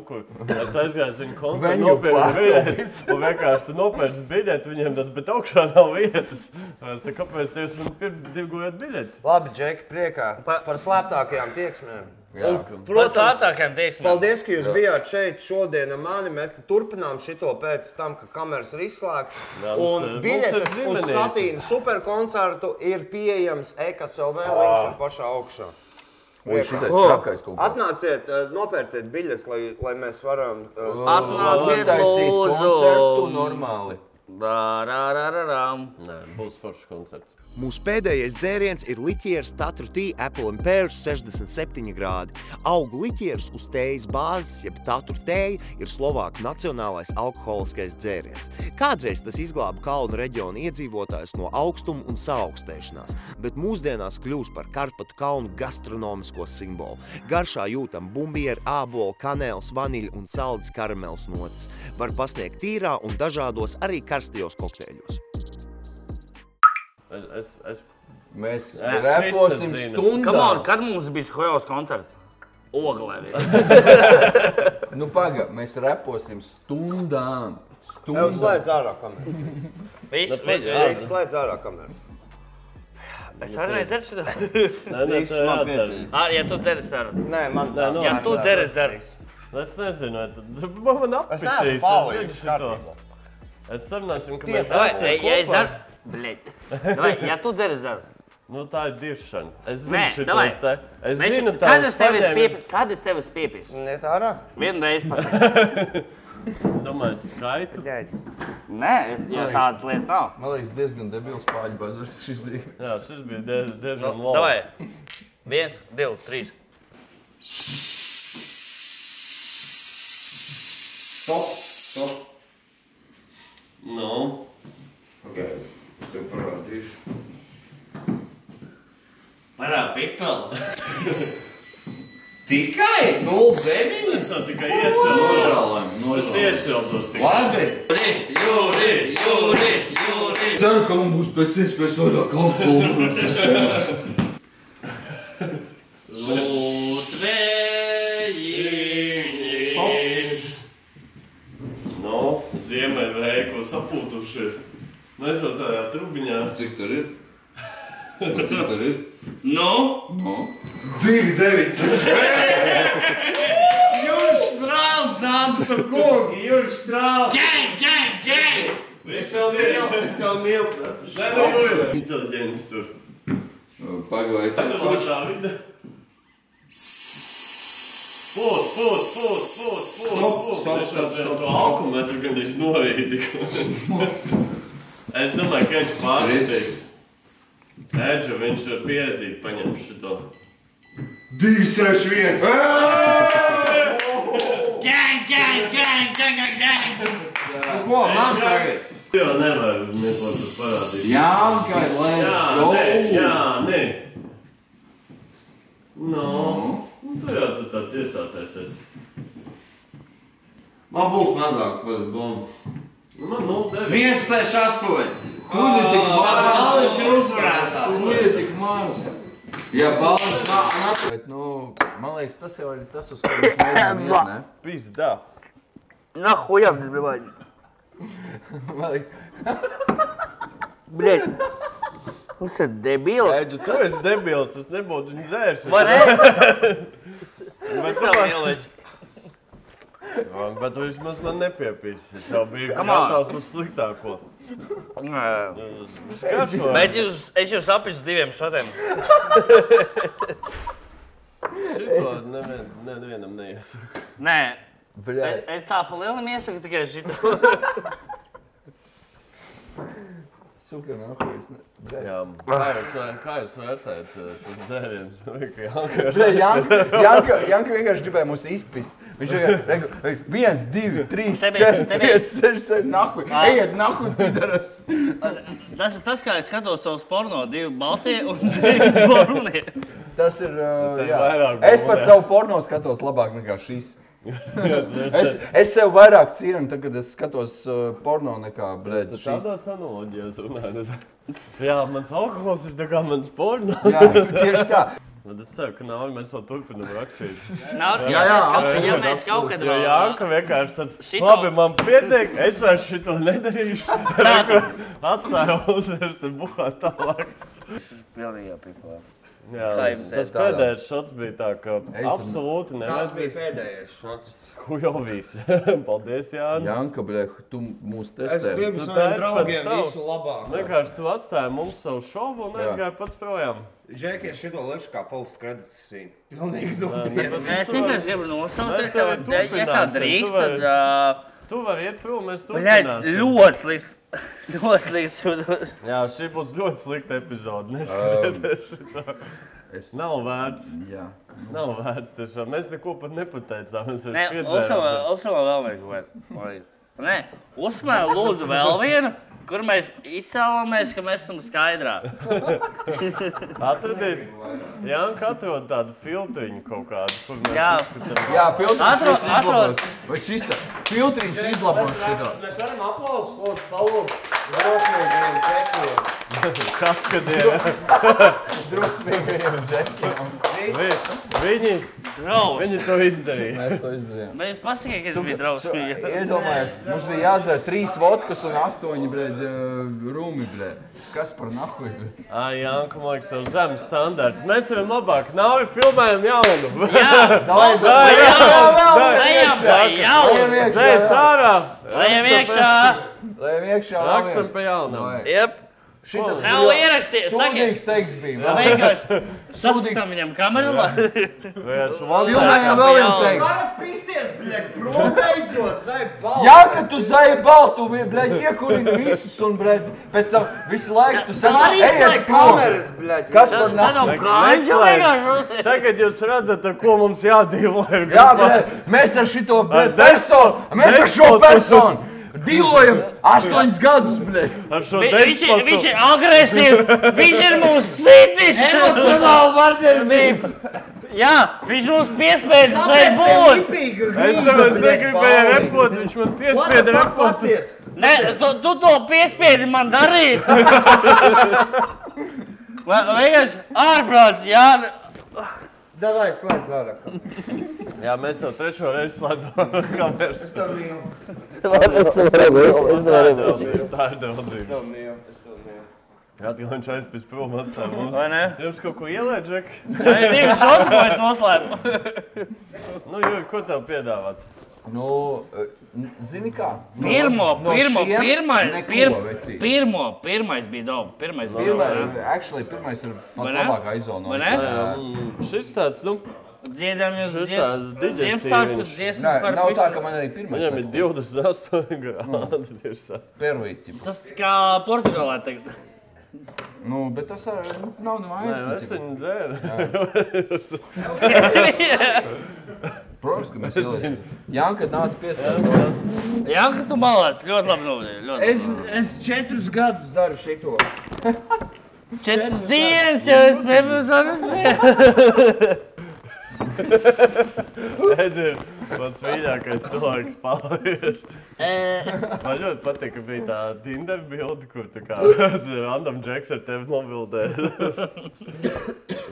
Kur es aizgāju viņu kontu un nopirku biļetes. Un vienkārši tu nopērci biļeti viņiem, bet augšā nav vietas. Es saku, kāpēc tevis man divgojot biļeti? Labi, Džeki, priekā par slēptākajām tieksmēm. Protams, paldies, ka jūs bijāt šeit šodien ar mani. Mēs turpinām šito pēc tam, ka kameras ir izslēgts. Un biļetes uz satīnu superkoncertu ir pieejams EKSLV links ir pašā augšā. Atnāciet, nopērciet biļetes, lai mēs varam... Atnāciet koncertu normāli. Nē, būs foršs koncerts. Mūsu pēdējais dzēriens ir liķieris Tatru Tea Apple & Pears 67 grādi. Augu liķieris uz tējas bāzes, jeb Tatru tēja, ir Slovāku nacionālais alkoholiskais dzēriens. Kādreiz tas izglāba kalnu reģionu iedzīvotājus no augstuma un saaugstēšanās, bet mūsdienās kļūst par Karpatu kalnu gastronomisko simbolu. Garšā jūtam bumbieri, ābolu, kanēls, vaniļa un saldis karamels notis. Var pasniegt tīrā un dažādos arī karstajos kokteļos. Mēs reposim stundām. Kad mums bija Hojos koncerts? Ogalē bija. Mēs reposim stundām. Slēdz ārā kameru. Viss slēdz ārā kameru. Es arī nedzeru šitā. Nē, Ja tu dzeres zaru. Nē, man tā. Ja tu dzeres zaru. Es nezinu, man appisīs. Es sarunāsim, ka mēs darsim kopā. Ja tu dzeres zaru. Tā ir diršana. Es zinu šito te. Es zinu Kad es tevis piepis? Net ārā? Vienu reizi pasaka. Domāju, skaitu. Nē, jo tādas lietas nav. Man liekas, diezgan debils Pāļu bazars šis bija. Jā, šis bija diezgan loģiski. Davai. 1, 2, 3. Stop. Ok, es tev parādīšu. Parād pipeli. Tikai 0,9? Es jau tikai iesildu. Es iesildos tikai. Labi. Jūri. Ceru, ka mums būs pēc iespējas vairāk alkohola sistēmā. Ziemeļveiko sapūtuši. Mēs jau tādā trubiņā. Cik tur ir? Cik tur ir? 2,9. Jūras strāls, dāmas un kungi, jūras strāls. Gang! Es tev mīlu. Inteliģents tur. Pagaid. Tā tā vide. Stop. To alkometru gandrīz norīdi. Es domāju, ka viņš pārsatīs. Edžu, viņš var pieredzīt paņemt šito. 2,61. Gang! Ko man tagad? Jo, nevar neko tur parādīt. Janka, let's go! Nē. Tu jau tu tāds iesācies esi. Man būs mazāk, ko es domāju. Man 0,9. 1,68. Kuļi tik maz? Balliņš ir uzvarētājs. Kuļi tik maz? Jā, balliņš nav. Bet, man liekas, tas jau ir tas, uz ko mēs mēģinām iet, ne? Pizdā. Nahujam tas bija vajag. Man liekas, Bļeļ. Jūs esat debili? Edžu, tu esi debils, es nebūtu viņu dzērsi. Var ēst? Bet Tev ielēģi. Bet tu vismaz man nepiepīsi. Es jau biju Come on. gatavs uz sliktāko. Skašo. Bet es jūs apīšu 2 šatiem. Šito nevienam neiesaku. Nē. bļai. Es tā pa lielam iesaku tikai šito. Suka, nahuj, es ne... Bļai. Jā, kā jūs vērtējat šos dzērienus? Bļai, Janka vienkārši gribēja mūs izpist. Viņš vienkārši 1, 2, 3, 4, 5, 6, 7, nahuj. Ejiet, nahuj, pidaras. Tas ir tas, kā es skatos savus porno, 2 baltie un 2 borunie. Tas ir, jā. vairāk Es pat savu porno skatos labāk nekā šis. Es sev vairāk cienu, tad, kad es skatos porno nekā, bļēd, šis. Tādās analoģijās runājot. Jā, mans alkohols ir tā kā mans porno. Jā, tieši tā. Bet es ceru, ka Nauri mēs vēl turpinam rakstīt. Jā, absolūti, Ja mēs kaut kad Jo vēl... Janka vienkārši tāds, Šito- labi, man pietiek, es vairs šito nedarīšu. Atstāju uzvērst un buhāt tālāk. Pilnīgi jāpīpā. Jā, Kā jums tas tādā? pēdējais šots bija tā, ka absolūti Kāds bija nevajadzīs. pēdējais šots? Skujovīs. Paldies, Jāni. Janka, bļēd, tu mūs Es testē. gribu Tu saviem taisi draugiem pēc savu. visu labāk. Vienkārši tu atstāji mums savu šovu un aizgāji pats projām. Žēki, es šito liešu kā post kredits sīn. Pilnīgi Nē, nopietni. Es vienkārši gribu nosaukt, Mēs tevi ja tā turpināsim, drīkst, tu vari- tad... Tu vari iet prom, mēs Bļaļ, turpināsim. ļoti slikts. Ļoti slikts šodien. Jā, šī būs ļoti slikta epizode. Neskatieties šito. Nav vērts. Jā. Nav vērts tiešām. Mēs neko pat nepateicām. Mēs Nē, vairs piedzērām. uzsmēl vēl vienu. Nē, uzsmēl lūdzu vēl vienu, kur mēs izcēlamies, ka mēs esam skaidrā. Atradīs. Janka atrod tādu filtriņu kaut kādu, kur mēs Jā. izskatām. Jā, filtriņš Atrod- izlabos. Vai šis filtriņš izlabos šitā? Mēs varam aplausus, lūdzu, palūdzu. Drosmīgiem čekiem. Kaskadiem. Drosmīgajiem džekiem. Viņi to izdarīja. Mēs to izdarījām. Bet es pasakiet, ka es biju drausmīgi. Iedomājies, mums bija jādzer 3 vodkas un 8, bļēd, rūmi, bļēd. Kas par nahuj, bļēd? Ai, Janka, man liekas, tev zemes standarts. Mēs varam labāk. Nav filmējam jaunu. Jā, Dzēs ārā. Lejam iekšā. Lejam iekšā. Rakstam pa jaunam. Jep. Šitas Nav ierakstīts. sūdīgs teiks bija. Vienkārši sasakām viņam kameru, lai... Filmējām vēl viens teiks. Varat pisties, bļek, prom beidzot, zai balvu. Jā, ka tu zai baltu, bļēd, iekurini visus un, bļēd, pēc tam visu laiku tu Var saki, izslēgt ejiet prom. kameras, bļek. Kas par nahuj? Neslēdz. Tagad jūs redzat, ar ko mums jādīvo. Jā, bļēd, mēs ar šito, bļēd, personu, mēs ar šo personu dīlojam 8 gadus, bļēd. Ar šo Viņš despotu. ir agresīvs, viņš ir mūsu sitis. Emocionāli vardarbība. Jā, viņš mūs piespieda šeit būt. Es negribēju repot, viņš man piespieda repot. Pasties. Nē, tu to piespiedi man darīt. Vienkārši ārprāts, jā. Davai, slēdz ārā. Jā, mēs jau 3. reizi slēdzam kameras. Es tev mīlu. Tā ir draudzība. Es tev mīlu. Atkal viņš aizpēc prom atstāja mums. Vai ne? Jums kaut ko ielēt, Džek? Vai ir 2 šotu, ko es noslēpu? Nu, Jūri, ko tev piedāvāt? Nu, zini kā? Pirmais bija dobu. Pirmais bija dobu. Actually, pirmais ir pat Vai ne? labāk Vai aizonojis. ne? Šis tāds, nu, Dziedām jūs Šis tāds digestīviņš. Ziemassvētku dziesmas Nē, par nav tā, visu. ka man arī pirmais. viņam ir 28 grādi tieši tā. Pervīti. Tas kā Portugālē tagad. Nu, bet tas nav Nē, es nevajag. viņu dzēru. Protams, ka Janka, mēs ieliksim. Janka, nāc piesākt. Janka, tu malāc, ļoti labi novadīji. Es 4 gadus daru šito. 4 dienas jau es nepazarusēju. Edži ir mans mīļākais cilvēks palīdz. Man ļoti patīk, ka bija tā Tinder bilde, kur tā kā random džeks ar tevi nobildē.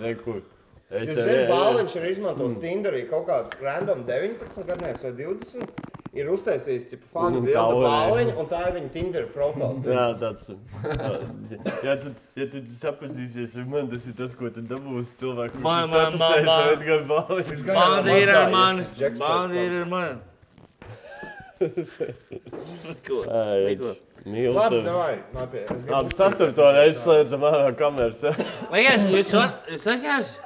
Nekur. Jūs zināt, Bāliņš ir izmantos Tinderī kaut kāds random 19 gadnieks vai 20. Ir uztaisījis fanu bildi Bāliņu, un tā ir viņa Tinder profila. Jā, tāds. Ja tu sapazīsies ar mani, tas ir tas, ko tu dabūsi cilvēku, kurš ir satusējis ar Edgars Bāliņš. Bāndi ir ar mani. Bāndi ir ar mani. Mīlu Labi, tevi. davai, Mapie. Labi, 4. reizi slēdzam ārā kameras. Vajag, jūs sakās?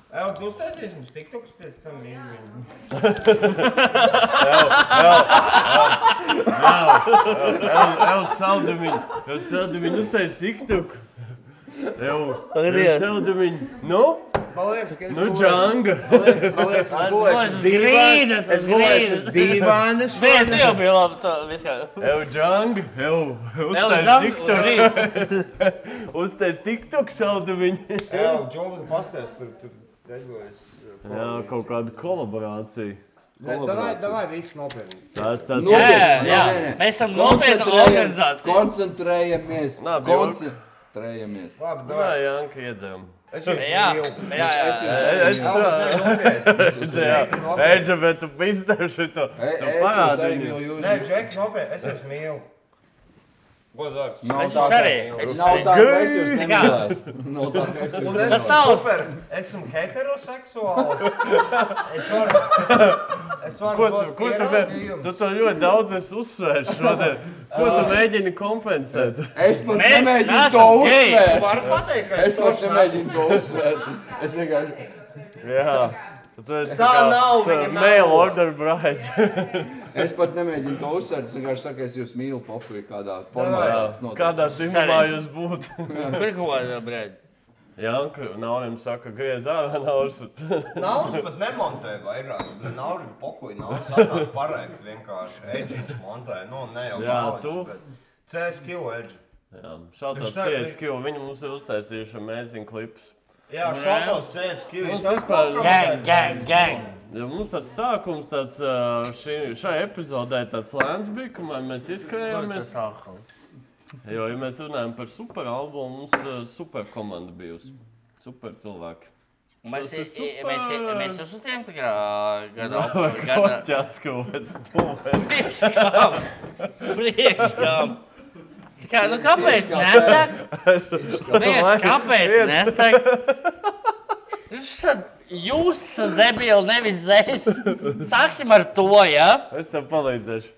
Tu uztaisīsi mums TikToks pēc tam mīļu. Saldumiņu uztais TikTok. Saldumiņu. Nu? Man liekas, ka Nu, Džanga. Man liekas, es gulēšu uz dīvāna. Viens jau bija labi tā viskā. Džanga. Uztais TikTok saldumiņu. Džobu pastāst, tur deļojas. Jā, kaut kāda kolaborācija. Davai visu nopietni. Tas tāds. Jā, mēs esam nopietna organizācija. Koncentrējamies. Labi, davai. Janka, iedzēram. Es jūs Jā. Edža, bet tu pizdevi šito. Tu parādi. Nē, Džek, nopietni, es jūs mīlu. Godvārds. Es arī. Nav tā, ka es jūs nemīlēju. Nav tā, ka es jūs Un nemīlēju. es super, esmu heteroseksuāls. Es varu dot pierādījumus. Tu to ļoti daudz esi uzsvērts šodien. Ko tu mēģini kompensēt? Es pat Mēs nemēģinu neesam to geji. uzsvērt. Varu pateikt, ka Es pat nemēģinu to uzsvērt. Es vienkārši... Jā. Tu esi Tā nav viņa mail melo. order bride. Es pat nemēģinu to uzsvērt. Es vienkārši saku, es jūs mīlu pofuji kādā formātā. tas notiek. Kādā simumā jūs būtu? Kur ko vajag, brēd? Janka, Naurim saka, griez ārā Nauris. Nauris pat nemontē vairāk. Naurim pokuji, Nauris atnāk parēkt vienkārši. Edžiņš montē, ne jau Jā, Bāliņš, tu? bet CSQ Edži. Jā, šāds Viņš tā- CSQ, viņi mums ir uztaisījuši amazing klipus. Jā, šādos CSQ. Mums vispār- Gang. Ja mums tas sākums tāds, šai epizodē tāds lēns bija, kamēr mēs izkrējāmies. Jo, ja mēs runājam par super albumu, mums super komanda bijusi. Super cilvēki. Mēs uzsūtījām tā kā gada. Koķi atskūvēt stūvēt. Priekškām. Kā, nu kāpēc netak? Kāpēc netak? Jūs esat debili, nevis zēs. Sāksim ar to, ja? Es tev palīdzēšu.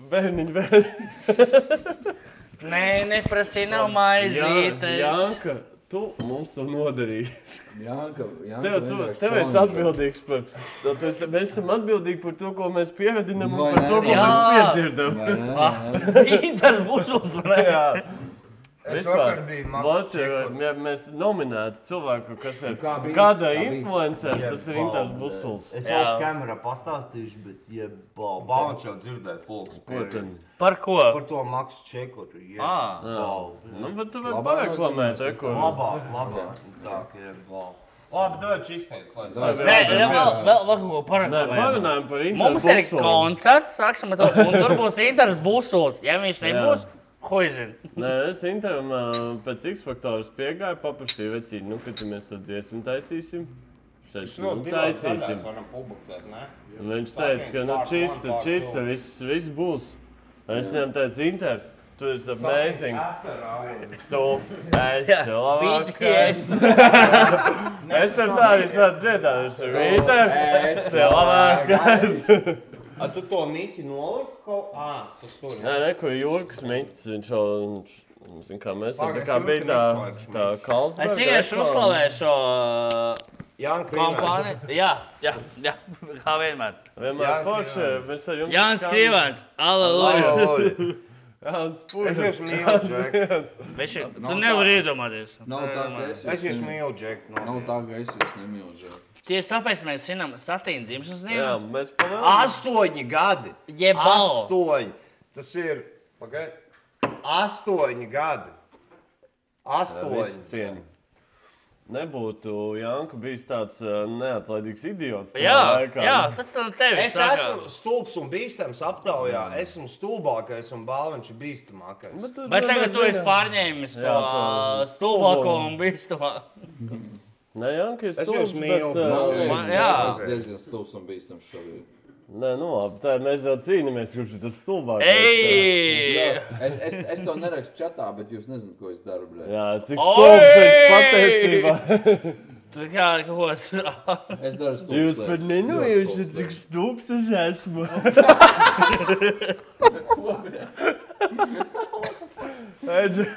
Bērniņ. Nē, neprasīja, nav maizītes. Janka, tu mums to nodarīji. Janka, Tev esi atbildīgs par... Mēs esam atbildīgi par to, ko mēs pieredinam un Vai par ne? to, ko Jā. mēs piedzirdam. Tas būs uzmanīgi. Es vakar biju Maks Čekot. Mēs nominētu cilvēku, kas ir Kā bija? gada Kā bija? influenceris, tas ir Intars Busuls. Es Jā. jau kamerā pastāstīšu, bet Bāliņš jau dzirdēja folks pieredzi. Par ko? Par to Maks Čekotu. Nu, bet tu vari Labā pareklamēt, nozīmē, ko. Labāk. Tā, labi, davai čistēt, slēdz. Nē, vēl ko Nē, parakstīt. parunājam par Intars Mums ir Busulu. koncerts, sāksim ar to, un tur būs Intars Busuls. Ja viņš nebūs, huizin. Nē, es Interam pēc X-faktoras piegāju, paprašīju vecīti, nu, kad mēs to dziesmu taisīsim. Šeit, nu, taisīsim. Varam publicēt, ne? Un viņš teica, ka, nu, čista, viss būs. Es viņam teicu, Inter, tu esi amazing. Tu esi labākais. Es ar tā arī sāc dziedājuši. Inter, esi labākais. A tu to mīķi noliki kaut? Tas tur. Nē, kur Jurkas Miķis, viņš jau, zin kā mēs, tā Pagaid, kā bija Jurka tā Karlsberga. Es vienkārši uzslavēšu Jānis kompāniju. Jā, kā vienmēr. Vienmēr Jānis forši, mēs ar jums... Jānis Krīvāns, aleluja. Jānis Es Pūžs. jūs mīlu, Džek. Tu nevari iedomāties. Nav tā, ka es Es jūs mīlu, Džek. Nav tā, ka es jūs nemīlu, Džek. Tieši tāpēc mēs zinām Satīna dzimšanas dienu. Jā, mēs palēnām. 8 gadi. Jebal. 8. Tas ir, 8 gadi. 8. Cieņa. Nebūtu Janka bijis tāds neatlaidīgs idiots. Jā, tas no tevis Es esmu stulbs un bīstams aptaujā. Esmu stulbākais un Balviņš ir bīstamākais. Bet tagad tu esi pārņēmis to stulbāko un bīstamāko. Nē, Janka ir Es stulbs, jūs mīlu, bet... jā. Es esmu diezgan stulbs un bīstams šobrīd. Nē, nu labi, tā mēs jau cīnāmies, kurš ir tas stulbākais. Ej! Es to nerakstu čatā, bet jūs nezināt, ko es daru, bļē. Jā, cik stulbs ir patiesībā. Tu kā ko es... Es daru stulbs Jūs pat nenojaušat, cik stulbs es esmu. Edži.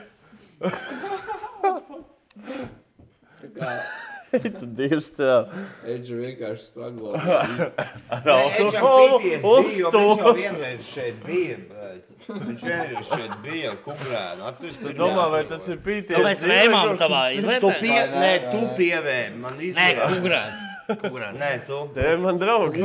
Tu dievs tev. Edži vienkārši straglo. Viņš jau vienreiz šeit bija. Viņš vienreiz šeit bija Kugrēna. Tu domā, vai tas ir pīties? Tāpēc Reimam tavā izvērtē? Nē, tu pievēri man Nē, izvēli. Kugrēns. Nē, tu. Te man draugi.